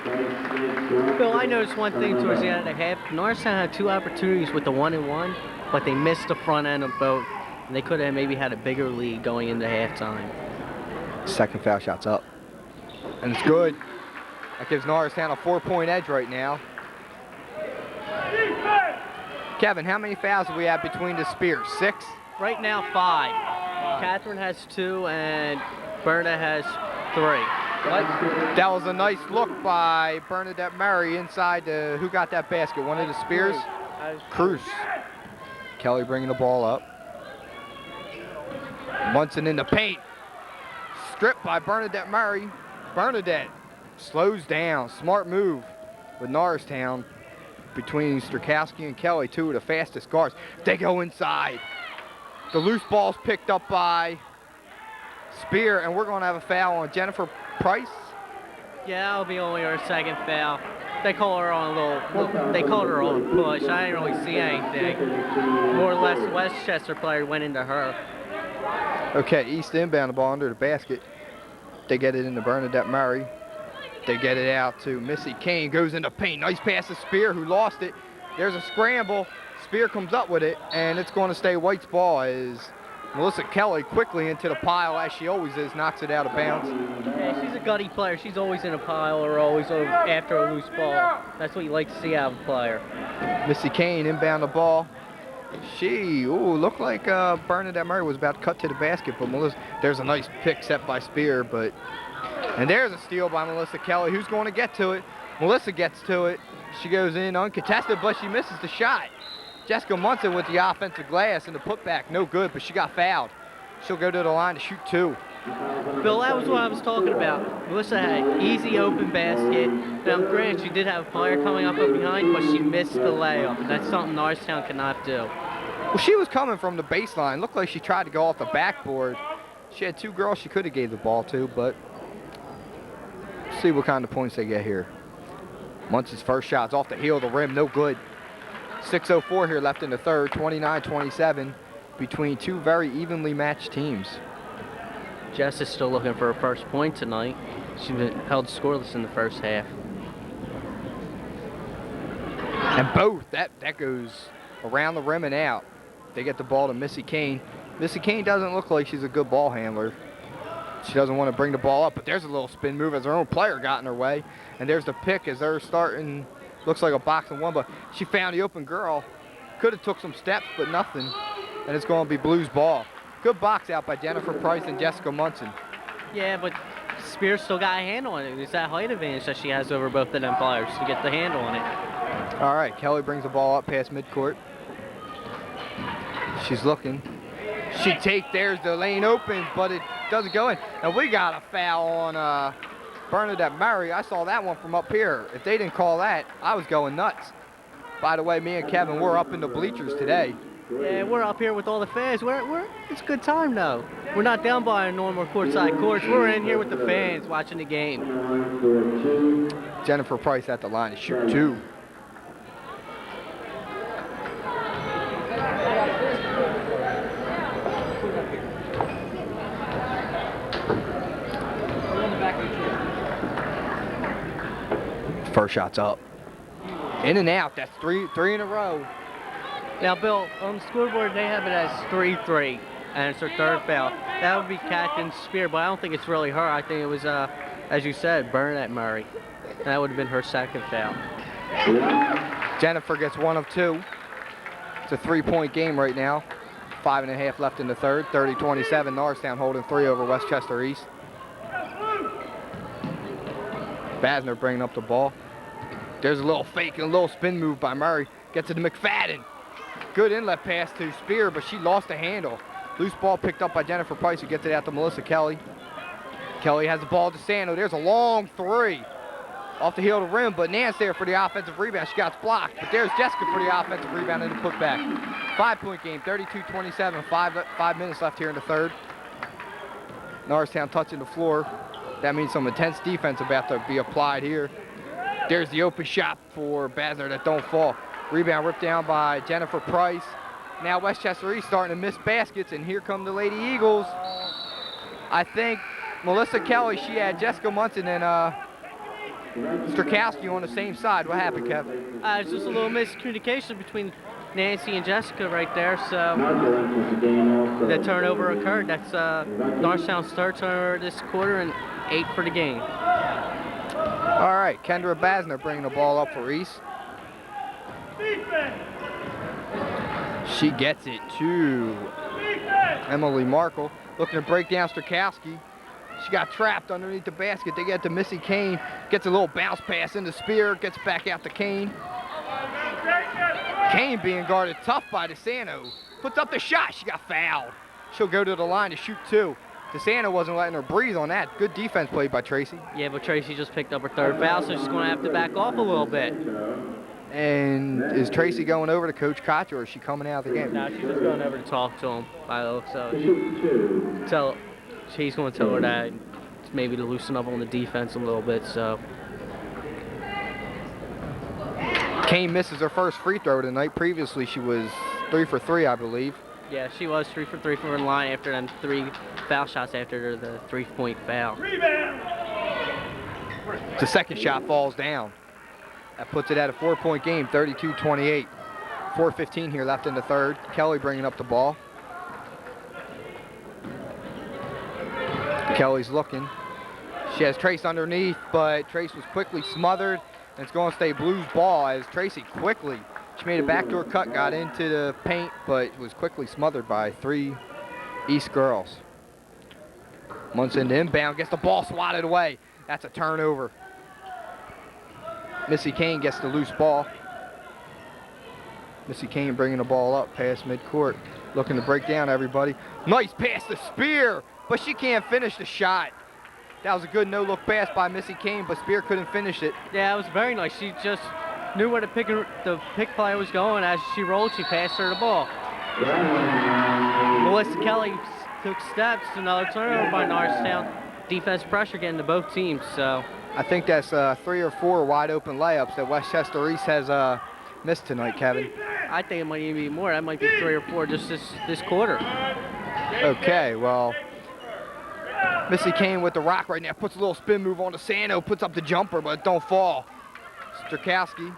B: Bill, I noticed one thing towards the end of the half. Norristown had 2 opportunities with the 1-and-1, but they missed the front end of both. And they could have maybe had a bigger lead going into halftime.
A: Second foul shot's up. And it's good. That gives Norristown a 4-point edge right now. Kevin, how many fouls do we have between the Spears? 6?
B: Right now, 5. Catherine has 2 and Bernadette has 3.
A: That was a nice look by Bernadette Murray inside the, who got that basket? One of the Spears? Cruz. Kelly bringing the ball up. Munson in the paint. Stripped by Bernadette Murray. Bernadette slows down. Smart move with Norristown between Strakowski and Kelly, 2 of the fastest guards. They go inside. The loose ball's picked up by Spear, and we're going to have a foul on Jennifer Price.
B: Yeah, that'll be only her 2nd foul. They call her on they called her on a push. I didn't really see anything. More or less, Westchester player went into her.
A: Okay, East inbound the ball under the basket. They get it into Bernadette Murray. They get it out to Missy Kane. Goes into paint. Nice pass to Spear, who lost it. There's a scramble. Spear comes up with it, and it's going to stay White's ball as Melissa Kelly quickly into the pile, as she always is, knocks it out of bounds.
B: Yeah, she's a gutty player. She's always in a pile or always after a loose ball. That's what you like to see out of a player.
A: Missy Kane inbound the ball. She, looked like Bernadette Murray was about to cut to the basket, but Melissa, there's a nice pick set by Spear, and there's a steal by Melissa Kelly, who's going to get to it. Melissa gets to it. She goes in uncontested, but she misses the shot. Jessica Munson with the offensive glass and the putback, no good, but she got fouled. She'll go to the line to shoot 2.
B: Bill, that was what I was talking about. Melissa had easy open basket. Now, granted, she did have a player coming up behind, but she missed the layup, and that's something Norristown cannot do.
A: Well, she was coming from the baseline. Looked like she tried to go off the backboard. She had two girls she could have gave the ball to, but see what kind of points they get here. Munson's first shot's off the heel of the rim, no good. 6:04 here left in the third, 29-27 between two very evenly matched teams.
B: Jess is still looking for her first point tonight. She's been held scoreless in the first half.
A: And both, that goes around the rim and out. They get the ball to Missy Kane. Missy Kane doesn't look like she's a good ball handler. She doesn't want to bring the ball up, but there's a little spin move as her own player got in her way. And there's the pick as they're starting, looks like a box and one, but she found the open girl. Could have took some steps, but nothing. And it's going to be Blues ball. Good box out by Jennifer Price and Jessica Munson.
B: Yeah, but Spears still got a handle on it. It's that height advantage that she has over both of them players to get the handle on it.
A: All right, Kelly brings the ball up past midcourt. She's looking. There's the lane open, but it doesn't go in. And we got a foul on Bernadette Murray. I saw that one from up here. If they didn't call that, I was going nuts. By the way, me and Kevin, we're up in the bleachers today.
B: Yeah, we're up here with all the fans. It's a good time though. We're not down by our normal courtside courts. We're in here with the fans watching the game.
A: Jennifer Price at the line to shoot two. First shot's up. In and out. That's three in a row.
B: Now, Bill, on the scoreboard, they have it as 3-3, and it's her third foul. That would be Captain Spear, but I don't think it's really her. I think it was, as you said, Bernadette Murray. And that would have been her second foul.
A: Jennifer gets one of two. It's a three-point game right now. 5.5 left in the third. 30-27. Norristown holding 3 over Westchester East. Basner bringing up the ball. There's a little fake and a little spin move by Murray. Gets it to McFadden. Good inlet pass to Spear, but she lost the handle. Loose ball picked up by Jennifer Price, who gets it out to Melissa Kelly. Kelly has the ball to Sano. There's a long three. Off the heel of the rim, but Nance there for the offensive rebound. She got blocked, but there's Jessica for the offensive rebound and the putback. 5-point game, 32-27, 5 minutes left here in the third. Norristown touching the floor. That means some intense defense about to be applied here. There's the open shot for Basner that don't fall. Rebound ripped down by Jennifer Price. Now Westchester East starting to miss baskets, and here come the Lady Eagles. I think Melissa Kelly, she had Jessica Munson and Strakowski on the same side. What happened, Kev?
B: It's just a little miscommunication between Nancy and Jessica right there, so the turnover occurred. That's Norristown's third turnover this quarter and 8 for the game.
A: All right, Kendra Basner bringing the ball up for East. She gets it to Emily Markle. Looking to break down Strakowski. She got trapped underneath the basket. They get to Missy Kane. Gets a little bounce pass into Spear. Gets back out to Kane. Kane being guarded tough by DeSano. Puts up the shot. She got fouled. She'll go to the line to shoot two. DeSano wasn't letting her breathe on that. Good defense played by Tracy.
B: Yeah, but Tracy just picked up her third foul, so she's going to have to back off a little bit.
A: And is Tracy going over to Coach Koch, or is she coming out of the game?
B: No, she's just going over to talk to him by the looks of it. He's going to tell her that maybe to loosen up on the defense a little bit, so.
A: Kane misses her first free throw tonight. Previously, she was 3 for 3, I believe.
B: Yeah, she was 3 for 3 from her line after them 3 foul shots after the 3-point foul.
A: The second shot falls down. That puts it at a 4-point game, 32-28. 4:15 here left in the third. Kelly bringing up the ball. Kelly's looking. She has Trace underneath, but Trace was quickly smothered, and it's going to stay Blues ball as Tracy quickly. She made a backdoor cut, got into the paint, but was quickly smothered by 3 East girls. Munson inbound, gets the ball swatted away. That's a turnover. Missy Kane gets the loose ball. Missy Kane bringing the ball up past midcourt. Looking to break down everybody. Nice pass to Spear. but she can't finish the shot. That was a good no-look pass by Missy Kane, but Spear couldn't finish it.
B: Yeah, it was very nice. She just knew where the pick play was going. As she rolled, she passed her the ball. Melissa Kelly took steps. Another turnover by Norristown. Defense pressure getting to both teams. So
A: I think that's 3 or 4 wide-open layups that Westchester East has missed tonight, Kevin.
B: I think it might even be more. That might be 3 or 4 just this quarter.
A: Okay, well, Missy Kane with the rock right now, puts a little spin move on to Sano, puts up the jumper, but it don't fall. Strakowski,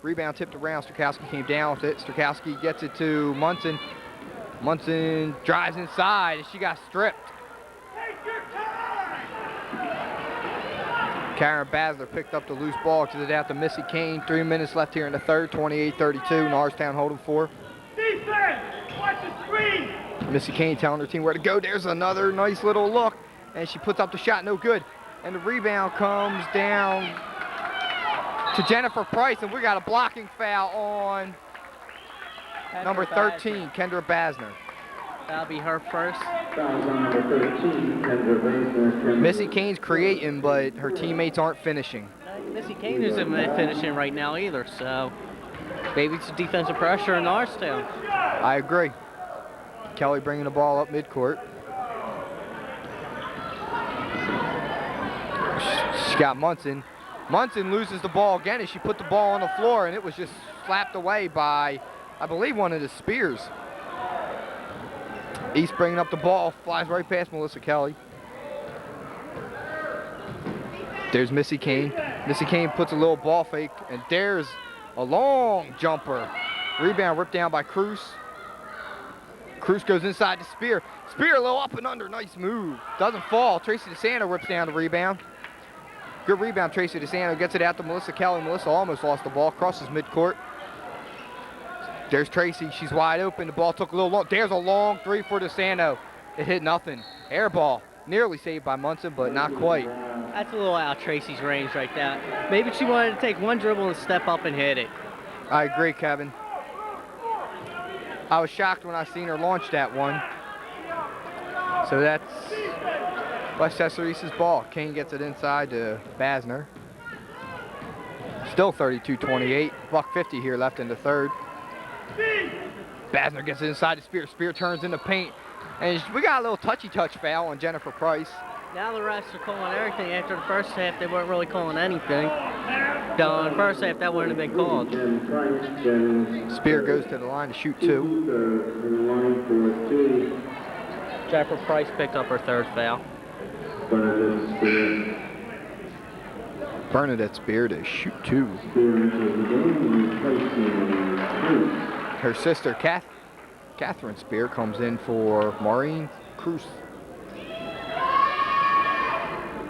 A: rebound tipped around, Strakowski came down with it. Strakowski gets it to Munson. Munson drives inside, and she got stripped. Karen Basler picked up the loose ball, gets it out to Missy Kane. 3 minutes left here in the third, 28-32, Norristown holding 4.
D: Defense, watch the screen.
A: Missy Kane telling her team where to go. There's another nice little look, and she puts up the shot, no good. And the rebound comes down to Jennifer Price, and we got a blocking foul on number 13, Kendra Basner.
B: That'll be her first.
A: Missy Kane's creating, but her teammates aren't finishing.
B: Missy Kane isn't finishing right now either, so maybe it's defensive pressure in Norristown.
A: I agree. Kelly bringing the ball up midcourt. She got Munson. Munson loses the ball again, and she put the ball on the floor, and it was just slapped away by, I believe, one of the Spears. East bringing up the ball, flies right past Melissa Kelly. There's Missy Kane. Missy Kane puts a little ball fake, and there's a long jumper. Rebound ripped down by Cruz. Cruz goes inside to Spear. Spear a little up and under, nice move. Doesn't fall. Tracy DeSanto rips down the rebound. Good rebound, Tracy DeSanto gets it out to Melissa Kelly. Melissa almost lost the ball, crosses midcourt. There's Tracy, she's wide open. The ball took a little long. There's a long three for DeSanto. It hit nothing. Air ball, nearly saved by Munson, but not quite.
B: That's a little out of Tracy's range right there. Maybe she wanted to take one dribble and step up and hit it.
A: I agree, Kevin. I was shocked when I seen her launch that one. So that's Westchester East's ball. Kane gets it inside to Basner. Still 32-28. $1:50 here left in the third. Basner gets it inside to Spear. Spear turns in the paint. And we got a little touchy-touch foul on Jennifer Price.
B: Now the refs are calling everything. After the first half, they weren't really calling anything. Though in the first half, that wouldn't have been called.
A: Spear goes to the line to shoot 2.
B: Jennifer Price picked up her third foul.
A: Bernadette Spear to shoot 2. Her sister, Catherine Spear, comes in for Maureen Cruz.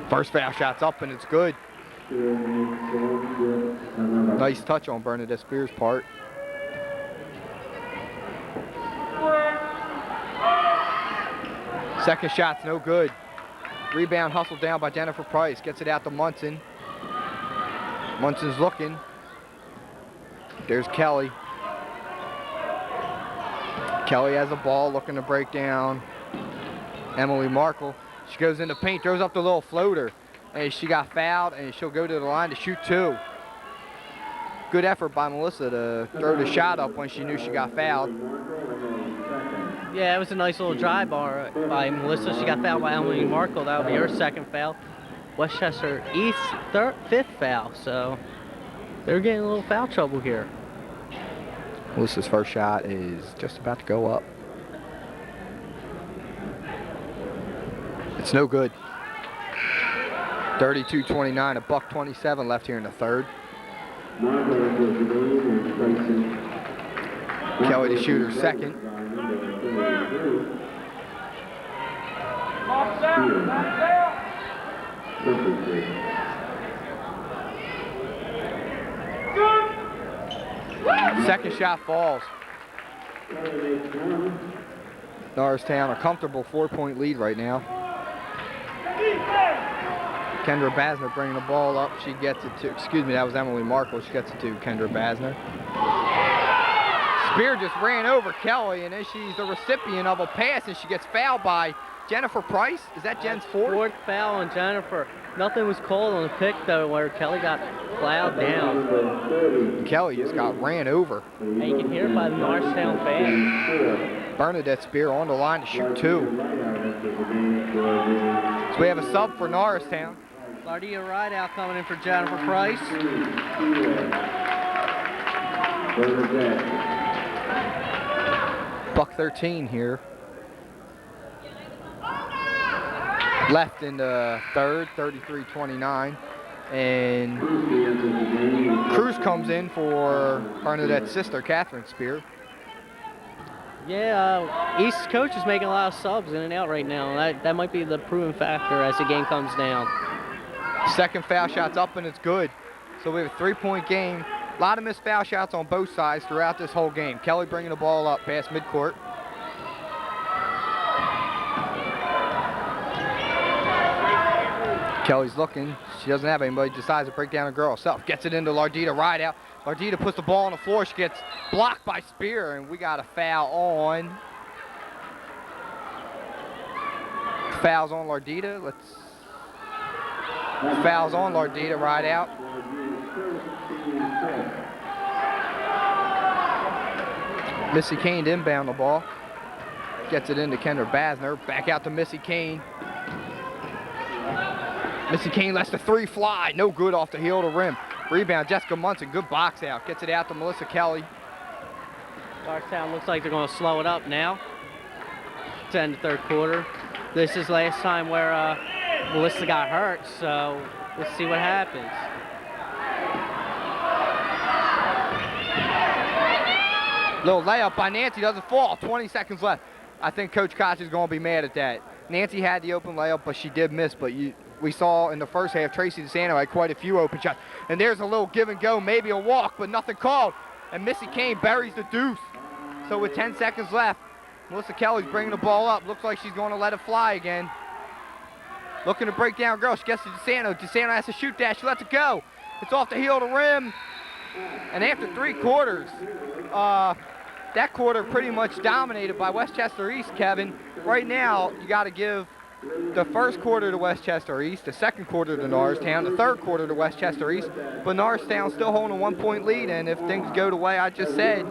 A: First foul shot's up, and it's good. Nice touch on Bernadette Spear's part. Second shot's no good. Rebound hustled down by Jennifer Price. Gets it out to Munson. Munson's looking. There's Kelly. Kelly has the ball, looking to break down Emily Markle. She goes in the paint, throws up the little floater, and she got fouled, and she'll go to the line to shoot 2. Good effort by Melissa to throw the shot up when she knew she got fouled.
B: Yeah, it was a nice little drive by Melissa. She got fouled by Emily Markle. That would be her second foul. Westchester East fifth foul, so they're getting a little foul trouble here.
A: Melissa's first shot is just about to go up. It's no good. 32-29, $1:27 left here in the third. Kelly to shoot her second. Second shot falls. Norristown, a comfortable 4-point lead right now. Kendra Basner bringing the ball up. She gets it to, excuse me, that was Emily Markle. She gets it to Kendra Basner. Spear just ran over Kelly, and then she's the recipient of a pass, and she gets fouled by Jennifer Price. Is that Jen's fourth?
B: Fourth foul on Jennifer. Nothing was called on the pick, though, where Kelly got plowed down.
A: Kelly just got ran over.
B: And you can hear it by the Norristown fans.
A: Bernadette Spear on the line to shoot 2. So we have a sub for Norristown.
B: Lardia Rideout coming in for Jennifer Price.
A: Buck 13 here. Left in the third, 33-29. And Cruz comes in for Bernadette's sister, Catherine Spear.
B: Yeah, East's coach is making a lot of subs in and out right now. That might be the proven factor as the game comes down.
A: Second foul shot's up and it's good. So we have a 3-point game. A lot of missed foul shots on both sides throughout this whole game. Kelly bringing the ball up past midcourt. Kelly's looking. She doesn't have anybody. Decides to break down a girl herself. Gets it into Lardita Rideout. Lardita puts the ball on the floor. She gets blocked by Spear, and we got a foul on. Fouls on Lardita. Fouls on Lardita Rideout. Missy Kane to inbound the ball. Gets it into Kendra Basner. Back out to Missy Kane. Missy Kane lets the 3 fly. No good off the heel of the rim. Rebound, Jessica Munson. Good box out. Gets it out to Melissa Kelly.
B: Norristown looks like they're going to slow it up now. To end the third quarter. This is last time where Melissa got hurt, so let's see what happens.
A: Little layup by Nancy, doesn't fall. 20 seconds left. I think Coach Koch is going to be mad at that. Nancy had the open layup, but she did miss. But we saw in the first half, Tracy DeSanto had quite a few open shots. And there's a little give and go, maybe a walk, but nothing called. And Missy Kane buries the deuce. So with 10 seconds left, Melissa Kelly's bringing the ball up. Looks like she's going to let it fly again. Looking to break down girl. She gets to DeSanto. DeSanto has to shoot that. She lets it go. It's off the heel of the rim. And after 3 quarters, that quarter pretty much dominated by Westchester East, Kevin. Right now, you got to give the first quarter to Westchester East, the second quarter to Norristown, the third quarter to Westchester East. But Norristown's still holding a 1-point lead, and if things go the way I just said,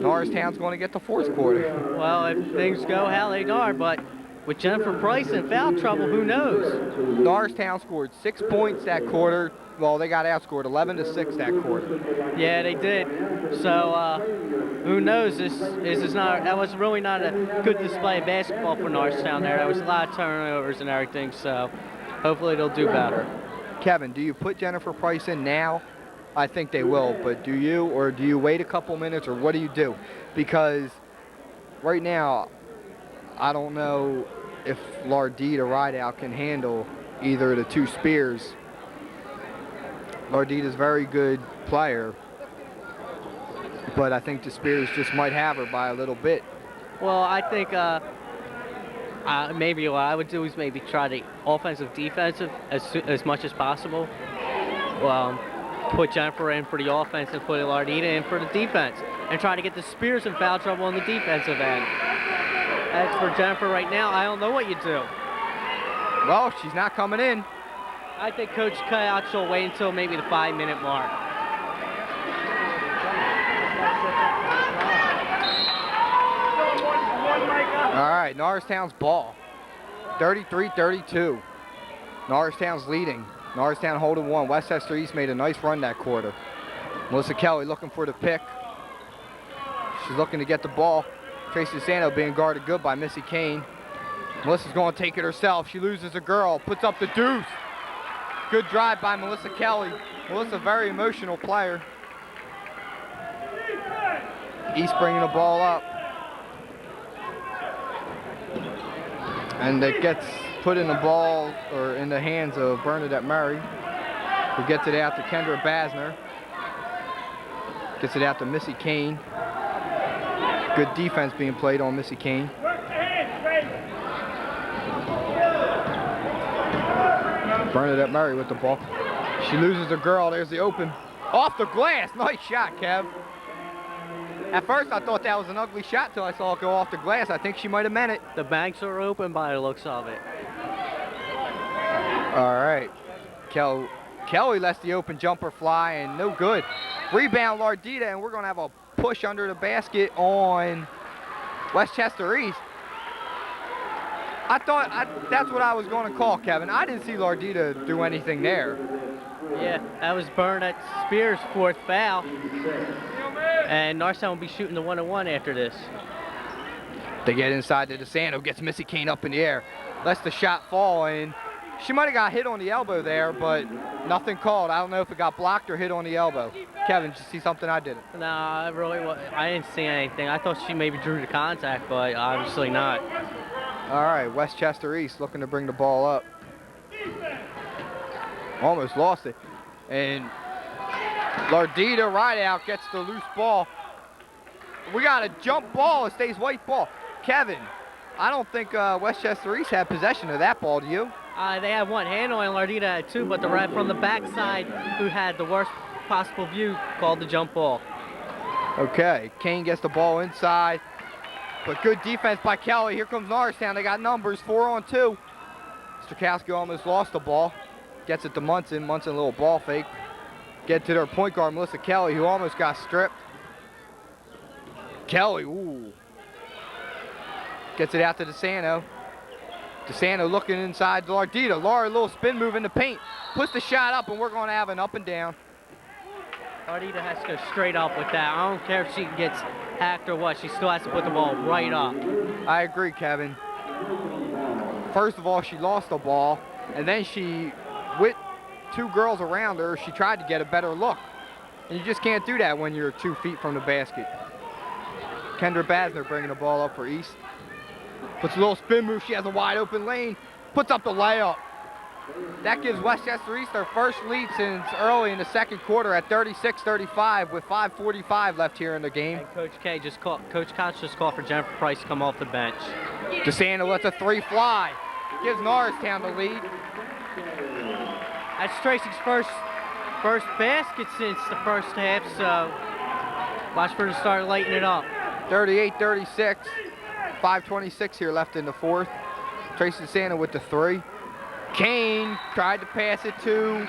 A: Norristown's going to get the fourth quarter.
B: Well, if things go how they are, but with Jennifer Price in foul trouble, who knows?
A: Norristown scored 6 points that quarter. Well, they got outscored 11-6 that quarter.
B: Yeah, they did. So who knows? That was really not a good display of basketball for Norristown there. There was a lot of turnovers and everything. So hopefully they'll do better.
A: Kevin, do you put Jennifer Price in now? I think they will, but do you, or do you wait a couple minutes, or what do you do? Because right now, I don't know if Lardita Rideout can handle either of the 2 Spears. Lardita's a very good player, but I think the Spears just might have her by a little bit.
B: Well, I think maybe what I would do is maybe try the offensive, defensive as much as possible. Put Jennifer in for the offense and put Lardita in for the defense, and try to get the Spears in foul trouble on the defensive end. As for Jennifer right now, I don't know what you do.
A: Well, she's not coming in.
B: I think Coach Koch will wait until maybe the 5-minute mark.
A: All right, Norristown's ball. 33-32. Norristown's leading. Norristown holding 1. Westchester East made a nice run that quarter. Melissa Kelly looking for the pick. She's looking to get the ball. Tracy DeSanto being guarded good by Missy Kane. Melissa's going to take it herself. She loses a girl, puts up the deuce. Good drive by Melissa Kelly. Melissa, very emotional player. East bringing the ball up. And it gets put in the ball, or in the hands of Bernadette Murray, who gets it out to Kendra Basner. Gets it out to Missy Kane. Good defense being played on Missy Kane. Bernadette Murray with the ball. She loses the girl. There's the open. Off the glass. Nice shot, Kev. At first, I thought that was an ugly shot till I saw it go off the glass. I think she might have meant it.
B: The banks are open by the looks of it.
A: All right. Kelly lets the open jumper fly, and no good. Rebound, Lardita, and we're going to have a push under the basket on Westchester East. That's what I was going to call, Kevin. I didn't see Lardita do anything there.
B: Yeah, that was Burnett Spears' 4th foul. And Norristown will be shooting the 1-on-1 after this.
A: They get inside to DeSanto, gets Missy Kane up in the air, lets the shot fall, and she might have got hit on the elbow there, but nothing called. I don't know if it got blocked or hit on the elbow. Kevin, did you see something I didn't?
B: No, I didn't see anything. I thought she maybe drew the contact, but obviously not.
A: All right, Westchester East looking to bring the ball up. Almost lost it. And Lardita right out gets the loose ball. We got a jump ball. It stays white ball. Kevin, I don't think Westchester East had possession of that ball, do you?
B: They had one handle and Lardita had 2, but the ref from the backside, who had the worst possible view, called the jump ball.
A: Okay, Kane gets the ball inside, but good defense by Kelly. Here comes Norristown. They got numbers, 4-on-2. Strakowski almost lost the ball. Gets it to Munson. Munson, a little ball fake. Get to their point guard, Melissa Kelly, who almost got stripped. Kelly, ooh. Gets it out to DeSanto. DeSanto looking inside to Lardita. Laura, a little spin move in the paint. Puts the shot up, and we're going to have an up and down.
B: Lardita has to go straight up with that. I don't care if she gets hacked or what. She still has to put the ball right up.
A: I agree, Kevin. First of all, she lost the ball, and then she, with 2 girls around her, she tried to get a better look. And you just can't do that when you're 2 feet from the basket. Kendra Basner bringing the ball up for East. Puts a little spin move. She has a wide open lane. Puts up the layup. That gives Westchester East their first lead since early in the second quarter at 36-35 with 5:45 left here in the game.
B: And Coach Koch just called for Jennifer Price to come off the bench.
A: DeSanto lets a 3 fly. Gives Norristown the lead.
B: That's Tracy's first basket since the first half, so watch for her to start lighting it up.
A: 38-36. 5:26 here left in the fourth. Tracy DeSanto with the 3. Kane tried to pass it to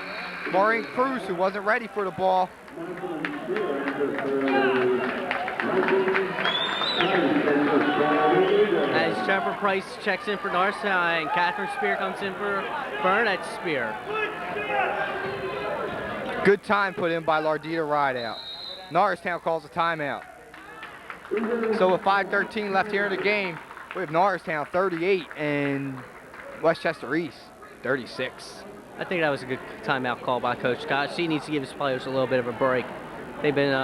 A: Maureen Cruz, who wasn't ready for the ball.
B: As Jennifer Price checks in for Norristown and Catherine Spear comes in for Burnett Spear.
A: Good time put in by Lardita Rideout. Norristown calls a timeout. So with 5:13 left here in the game, we have Norristown 38 and Westchester East 36.
B: I think that was a good timeout call by Coach Scott. She needs to give his players a little bit of a break. They've been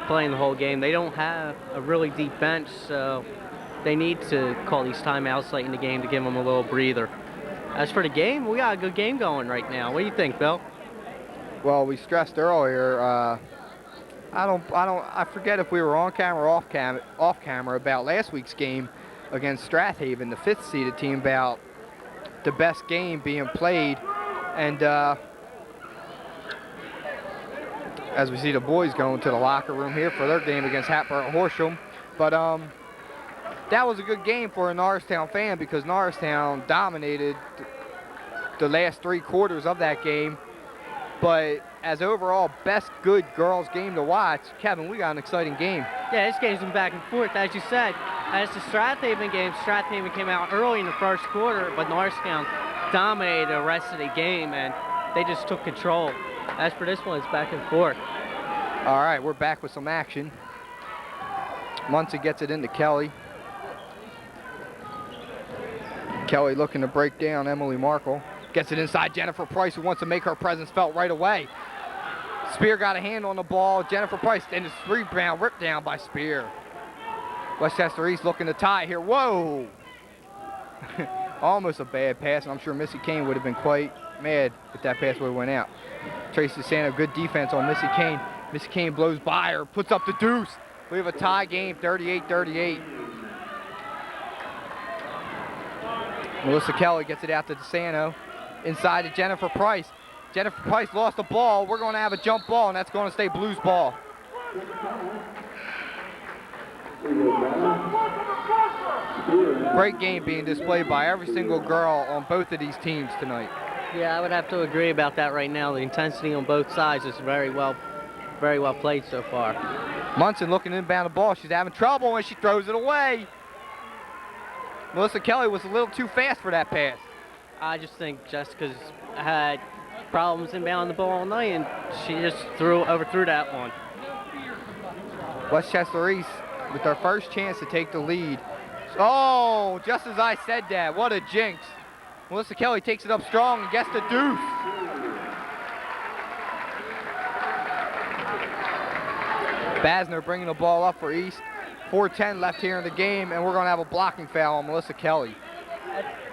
B: playing the whole game. They don't have a really deep bench, so they need to call these timeouts late in the game to give them a little breather. As for the game, we got a good game going right now. What do you think, Bill?
A: Well, we stressed earlier, I forget if we were on camera or off camera about last week's game against Strathaven, the 5th seeded team, about the best game being played. And as we see the boys going to the locker room here for their game against Hatboro Horsham. But that was a good game for a Norristown fan because Norristown dominated the last 3 quarters of that game. But as overall best good girls game to watch, Kevin, we got an exciting game.
B: Yeah, this game's been back and forth. As you said, as the Strathaven game, Strathaven came out early in the first quarter, but Norristown dominated the rest of the game, and they just took control. As for this one, it's back and forth.
A: All right, we're back with some action. Munson gets it into Kelly. Kelly looking to break down Emily Markle. Gets it inside Jennifer Price, who wants to make her presence felt right away. Spear got a hand on the ball. Jennifer Price, and it's rebound ripped down by Spear. Westchester East looking to tie here. Whoa! Almost a bad pass, and I'm sure Missy Kane would have been quite mad if that pass would have went out. Tracy DeSanto, good defense on Missy Kane. Missy Kane blows by her, puts up the deuce. We have a tie game, 38-38. Melissa Kelly gets it out to DeSanto. Inside to Jennifer Price. Jennifer Price lost the ball. We're going to have a jump ball, and that's going to stay Blues ball. Great game being displayed by every single girl on both of these teams tonight.
B: Yeah, I would have to agree about that right now. The intensity on both sides is very well played so far.
A: Munson looking inbound the ball. She's having trouble and she throws it away. Melissa Kelly was a little too fast for that pass.
B: I just think Jessica's had problems inbounding the ball all night, and she just overthrew that one.
A: Westchester East with their first chance to take the lead. Oh, just as I said that, what a jinx. Melissa Kelly takes it up strong and gets the deuce. Basner bringing the ball up for East. 4:10 left here in the game, and we're going to have a blocking foul on Melissa Kelly.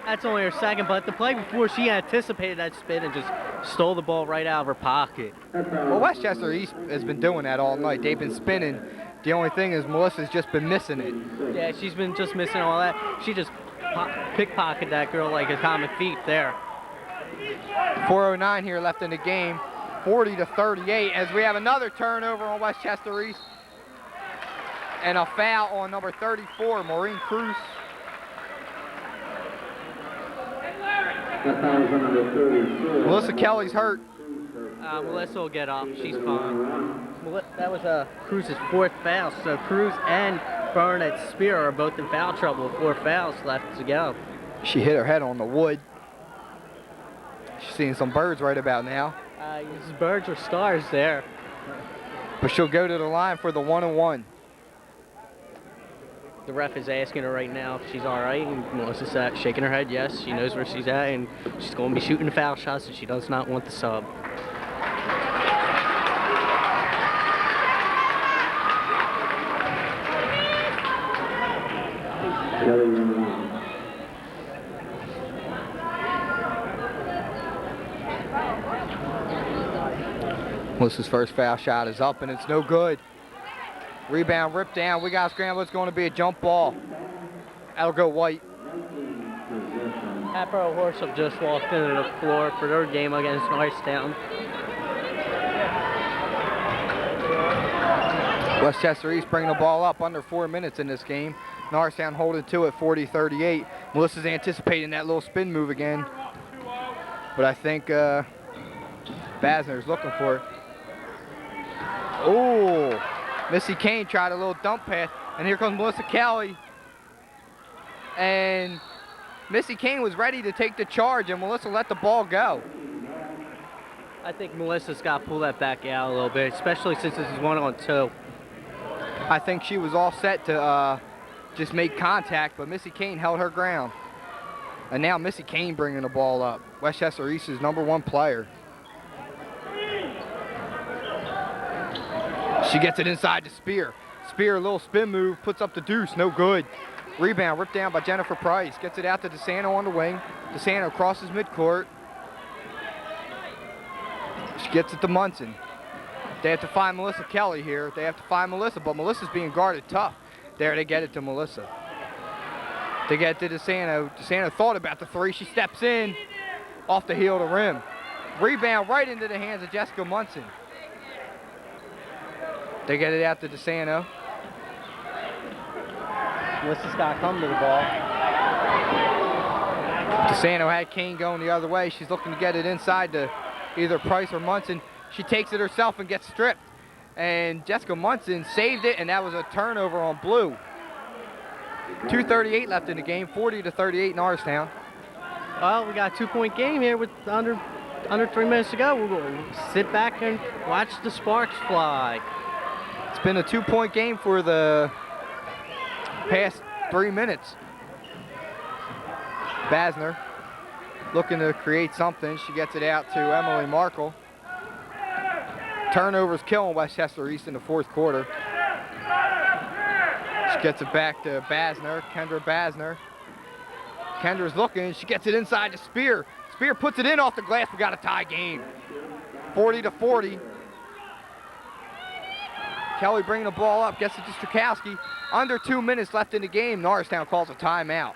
B: That's only her second, but the play before she anticipated that spin and just stole the ball right out of her pocket.
A: Well, Westchester East has been doing that all night. They've been spinning. The only thing is Melissa's just been missing it.
B: Yeah, she's been just missing all that. She just pickpocketed that girl like a common thief there.
A: 4:09 here left in the game. 40-38 as we have another turnover on Westchester East. And a foul on number 34, Maureen Cruz. Melissa Kelly's hurt.
B: Melissa will get off. She's fine. That was Cruz's fourth foul, so Cruz and Burnett Spear are both in foul trouble with 4 fouls left to go.
A: She hit her head on the wood. She's seeing some birds right about now.
B: These birds are stars there.
A: But she'll go to the line for the 1-and-1.
B: The ref is asking her right now if she's all right, and Melissa's shaking her head yes. She knows where she's at, and she's going to be shooting the foul shots, and she does not want the sub.
A: Melissa's first foul shot is up, and it's no good. Rebound ripped down. We got a scramble. It's going to be a jump ball. That'll go white.
B: Hatboro Horse have just walked into the floor for their game against Norristown.
A: Westchester East bringing the ball up under 4 minutes in this game. Norristown holding to it 40-38. Melissa's anticipating that little spin move again. But I think Basner's looking for it. Oh, Missy Kane tried a little dump pass, and here comes Melissa Kelly. And Missy Kane was ready to take the charge, and Melissa let the ball go.
B: I think Melissa's got to pull that back out a little bit, especially since this is 1-on-2.
A: I think she was all set to just make contact, but Missy Kane held her ground. And now Missy Kane bringing the ball up. Westchester East's #1 player. She gets it inside to Spear. Spear, a little spin move, puts up the deuce, no good. Rebound ripped down by Jennifer Price. Gets it out to DeSanto on the wing. DeSanto crosses midcourt. She gets it to Munson. They have to find Melissa Kelly here. They have to find Melissa, but Melissa's being guarded tough. There, they get it to Melissa. They get it to DeSanto. DeSanto thought about the three. She steps in off the heel of the rim. Rebound right into the hands of Jessica Munson. They get it out to DeSanto.
B: Melissa's got to come to the ball.
A: DeSanto had Kane going the other way. She's looking to get it inside to either Price or Munson. She takes it herself and gets stripped. And Jessica Munson saved it, and that was a turnover on blue. 2:38 left in the game, 40-38 Norristown.
B: Well, we got a 2-point game here with under 3 minutes to go. We're going to sit back and watch the sparks fly.
A: It's been a 2-point game for the past 3 minutes. Basner looking to create something. She gets it out to Emily Markle. Turnovers killing Westchester East in the fourth quarter. She gets it back to Basner, Kendra Basner. Kendra's looking, she gets it inside to Spear. Spear puts it in off the glass, we got a tie game. 40-40. Kelly bringing the ball up, gets it to Strakowski. Under 2 minutes left in the game, Norristown calls a timeout.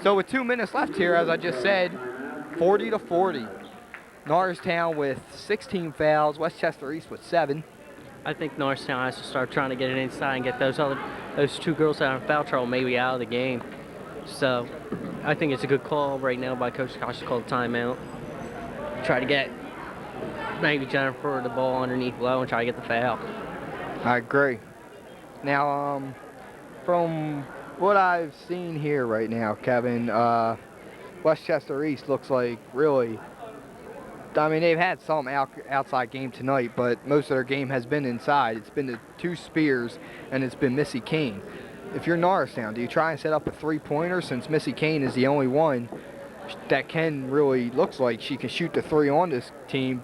A: So with 2 minutes left here, as I just said, 40-40. Norristown with 16 fouls, Westchester East with 7.
B: I think Norristown has to start trying to get it inside and get those two girls that are in foul trouble maybe out of the game. So I think it's a good call right now by Coach Kosh to call the timeout. Try to get maybe Jennifer the ball underneath low and try to get the foul.
A: I agree. Now, from what I've seen here right now, Kevin, Westchester East looks like really, I mean, they've had some outside game tonight, but most of their game has been inside. It's been the two Spears, and it's been Missy Kane. If you're Norristown, do you try and set up a three-pointer since Missy Kane is the only one that can really, looks like she can shoot the three on this team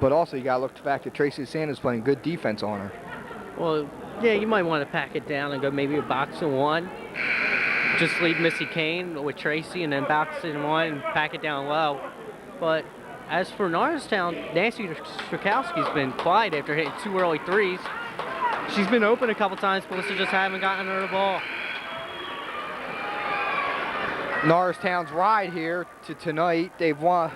A: but also you got to look at the fact that Tracy Sanders playing good defense on her.
B: Well, yeah, you might want to pack it down and go maybe a box of one. Just leave Missy Kane with Tracy and then box in one and pack it down low. But as for Norristown, Nancy Strakowski's been quiet after hitting 2 early threes. She's been open a couple times, Melissa just haven't gotten her the ball.
A: Norristown's ride here to tonight, they've won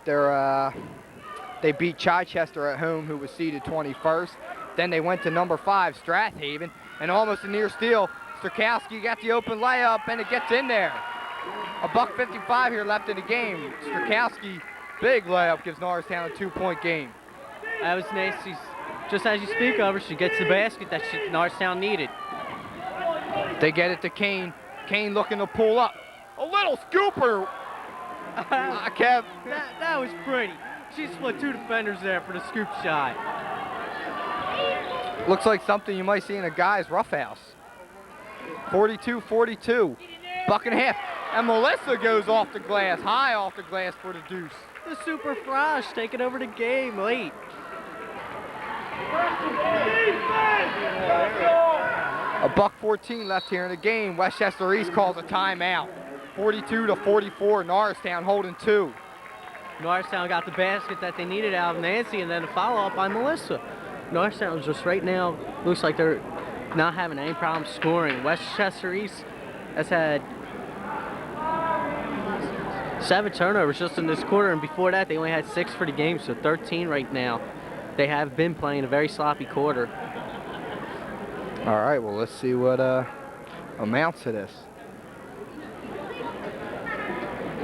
A: they beat Chichester at home, who was seeded 21st. Then they went to number 5, Strathaven, and almost a near steal. Strakowski got the open layup, and it gets in there. $1:55 here left in the game. Strakowski, big layup, gives Norristown a 2-point game.
B: That was Nancy's, just as you speak of her, she gets the basket that Norristown needed.
A: They get it to Kane. Kane looking to pull up. A little scooper. Kev.
B: That was pretty. She split 2 defenders there for the scoop shot.
A: Looks like something you might see in a guy's roughhouse. 42-42. Buck and a half. And Melissa goes off the glass, high off the glass for the deuce.
B: The Super Frosh taking over the game late.
A: $1:14 left here in the game. Westchester East calls a timeout. 42-44. Norristown holding 2.
B: Norristown got the basket that they needed out of Nancy, and then a follow-up by Melissa. Norristown just right now looks like they're not having any problem scoring. Westchester East has had 7 turnovers just in this quarter, and before that they only had 6 for the game, so 13 right now. They have been playing a very sloppy quarter.
A: All right, well, let's see what amounts to this.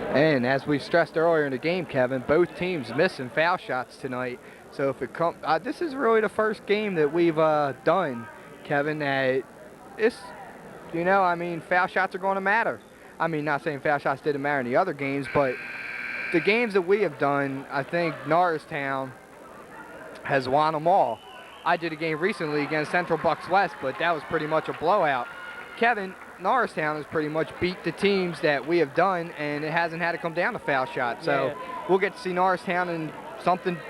A: And as we stressed earlier in the game, Kevin, both teams missing foul shots tonight. So if it comes, this is really the first game that we've done, Kevin, that it's, you know, I mean, foul shots are going to matter. I mean, not saying foul shots didn't matter in the other games, but the games that we have done, I think Norristown has won them all. I did a game recently against Central Bucks West, but that was pretty much a blowout. Kevin, Norristown has pretty much beat the teams that we have done, and it hasn't had to come down to foul shots. So we'll get to see Norristown and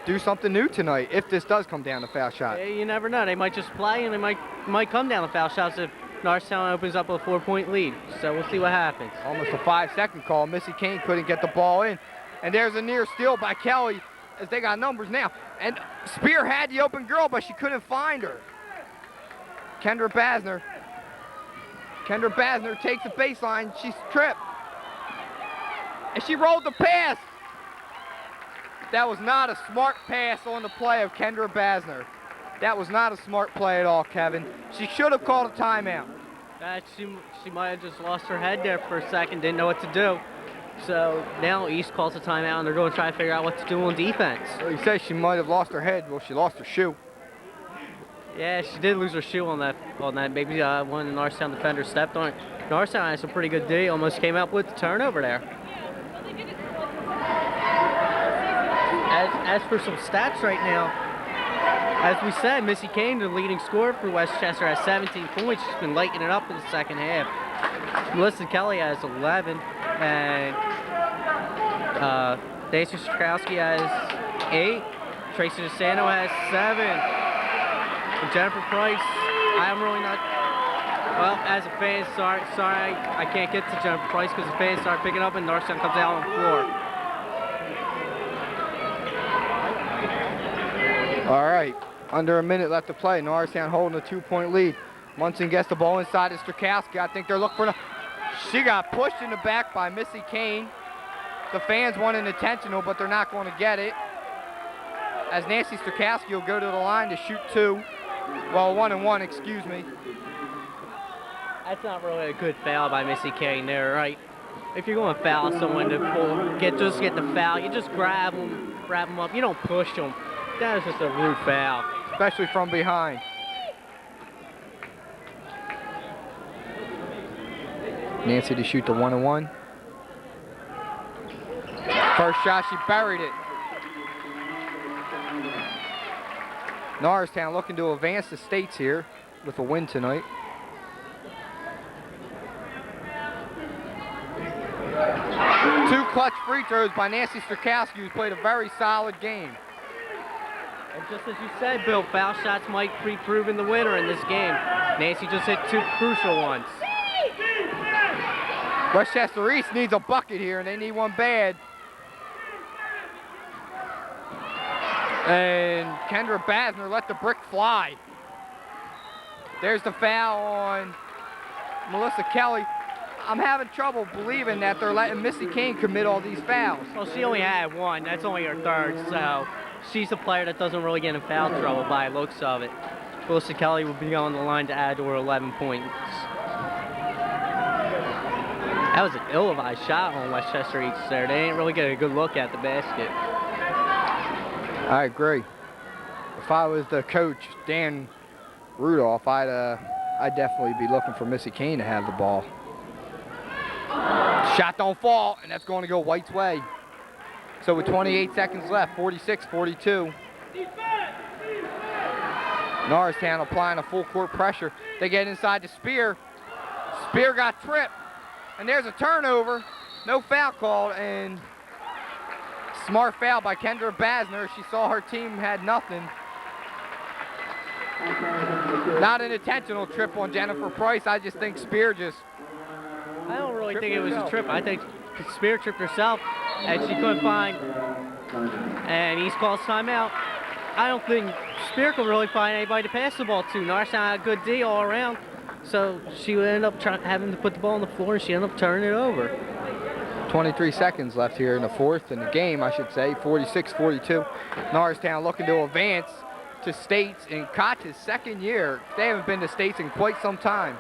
A: do something new tonight if this does come down to foul shot.
B: Yeah, you never know. They might just play, and they might come down to foul shots if Norristown opens up a 4-point lead. So we'll see what happens.
A: Almost a 5-second call. Missy Kane couldn't get the ball in. And there's a near steal by Kelly as they got numbers now. And Spear had the open girl, but she couldn't find her. Kendra Basner takes the baseline. She's tripped. And she rolled the pass. That was not a smart pass on the play of Kendra Basner. That was not a smart play at all, Kevin. She should have called a timeout.
B: She might have just lost her head there for a second, didn't know what to do. So now East calls a timeout, and they're going to try to figure out what to do on defense.
A: Well, you say she might have lost her head. Well, she lost her shoe.
B: Yeah, she did lose her shoe on that. Maybe one of the Norristown defenders stepped on it. Norristown has a pretty good D. Almost came up with the turnover there. As for some stats right now, as we said, Missy Kane, the leading scorer for Westchester, has 17 points. She's been lighting it up in the second half. Melissa Kelly has 11, and Nancy Strakowski has 8. Tracy DeSanto has 7. And Jennifer Price, I'm really not, well, as a fan, sorry, I can't get to Jennifer Price because the fans start picking up and Norristown comes out on the floor.
A: All right, under a minute left to play. Norristown holding a 2-point lead. Munson gets the ball inside to Strakowski. I think they're looking for she got pushed in the back by Missy Kane. The fans want an intentional, but they're not going to get it. as Nancy Strakowski will go to the line to shoot 2. Well, 1 and 1, excuse me.
B: That's not really a good foul by Missy Kane there, right? If you're going to foul someone to just get the foul, you just grab them up. You don't push them. That is just a rude foul.
A: Especially from behind. Nancy to shoot the 1 and 1. First shot, she buried it. Norristown looking to advance the states here with a win tonight. Two clutch free throws by Nancy Strakowski, who's played a very solid game.
B: And just as you said, Bill, foul shots might be proven the winner in this game. Nancy just hit 2 crucial ones.
A: Westchester East needs a bucket here, and they need one bad. And Kendra Basner let the brick fly. There's the foul on Melissa Kelly. I'm having trouble believing that they're letting Missy Kane commit all these fouls.
B: Well, she only had 1. That's only her 3rd, so she's a player that doesn't really get in foul trouble by the looks of it. Melissa Kelly will be on the line to add to her 11 points. That was an ill-advised shot on Westchester East there. They didn't really get a good look at the basket.
A: I agree. If I was the coach, Dan Rudolph, I'd definitely be looking for Missy Kane to have the ball. Shot don't fall, and that's going to go White's way. So with 28 seconds left, 46-42. Norristown applying a full court pressure. They get inside to Spear. Spear got tripped, and there's a turnover. No foul called, and smart foul by Kendra Basner. She saw her team had nothing. Not an intentional trip on Jennifer Price. I just think Spear just...
B: I don't really think it was a trip. I think Spear tripped herself, and she couldn't find, and East calls timeout. I don't think Spear could really find anybody to pass the ball to. Norristown had a good D all around, so she would end up having to put the ball on the floor, and she ended up turning it over.
A: 23 seconds left here in the fourth, in the game, I should say, 46-42. Norristown looking to advance to states in Koch's 2nd year. They haven't been to states in quite some time.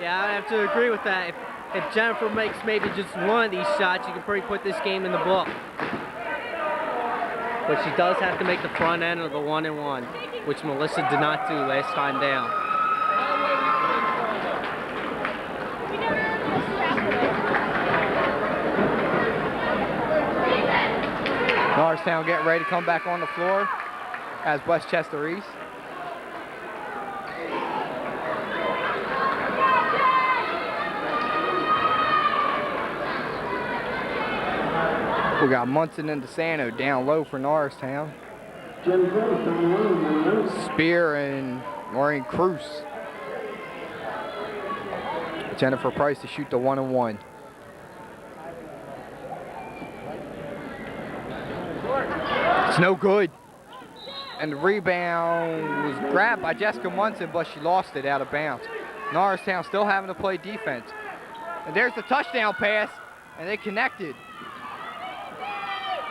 B: Yeah, I have to agree with that. If Jennifer makes maybe just one of these shots, you can pretty put this game in the book. But she does have to make the front end of the 1 and 1, which Melissa did not do last time down.
A: Norristown getting ready to come back on the floor as Westchester East. We got Munson and DeSanto down low for Norristown. Spear and Maureen Cruz. Jennifer Price to shoot the 1 and 1. It's no good. And the rebound was grabbed by Jessica Munson, but she lost it out of bounds. Norristown still having to play defense. And there's the touchdown pass, and they connected.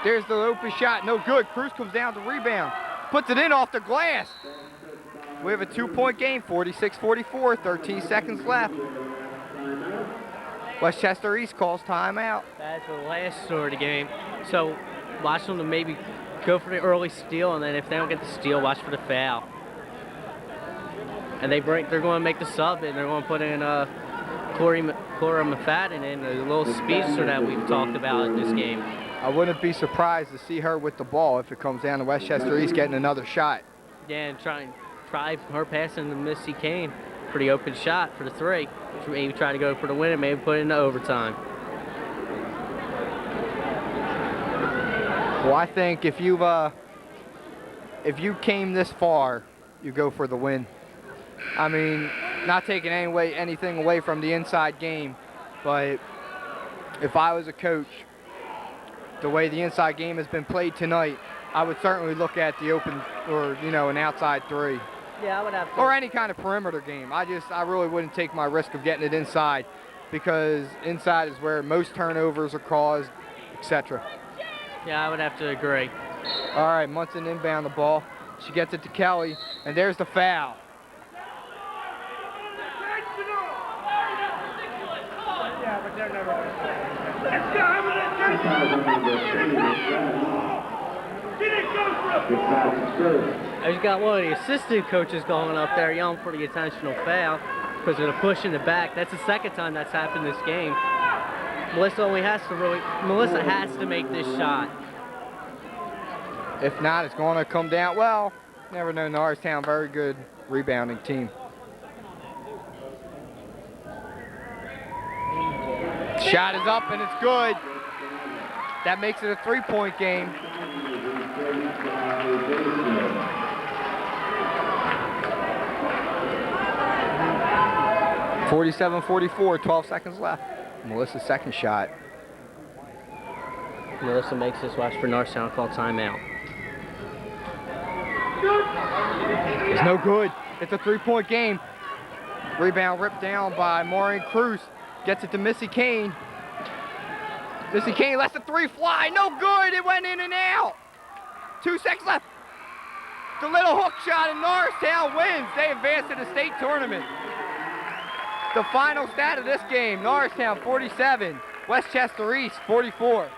A: There's the open shot, no good. Cruz comes down to rebound, puts it in off the glass. We have a 2-point game, 46-44, 13 seconds left. Westchester East calls timeout.
B: That's the last score of the game. So watch them to maybe go for the early steal, and then if they don't get the steal, watch for the foul. And they're going to make the sub, and they're going to put in Cora McFadden in a little speedster that we've talked about in this game.
A: I wouldn't be surprised to see her with the ball if it comes down to Westchester East getting another shot.
B: Yeah, and try her passing to Missy Kane for the open shot for the 3. Maybe try to go for the win and maybe put it into overtime.
A: Well, I think if you came this far, you go for the win. I mean, not taking anything away from the inside game, but if I was a coach, the way the inside game has been played tonight, I would certainly look at the open or, an outside 3.
B: Yeah, I would have to.
A: Or any kind of perimeter game. I really wouldn't take my risk of getting it inside, because inside is where most turnovers are caused, etc.
B: Yeah, I would have to agree.
A: All right, Munson inbound the ball. She gets it to Kelly, and there's the foul.
B: I just got one of the assistant coaches going up there yelling for the intentional foul because of the push in the back. That's the second time that's happened this game. Melissa has to make this shot.
A: If not, it's going to come down. Well, never know. Norristown, very good rebounding team. Shot is up and it's good. That makes it a 3-point game. (47-44), 12 seconds left. Melissa's second shot.
B: Melissa makes this. Watch for Norristown, call timeout.
A: It's no good. It's a 3-point game. Rebound ripped down by Maureen Cruz. Gets it to Missy Kane. Missy Kane lets the three fly. No good. It went in and out. 2 seconds left. The little hook shot and Norristown wins. They advance to the state tournament. The final stat of this game, Norristown 47, Westchester East 44.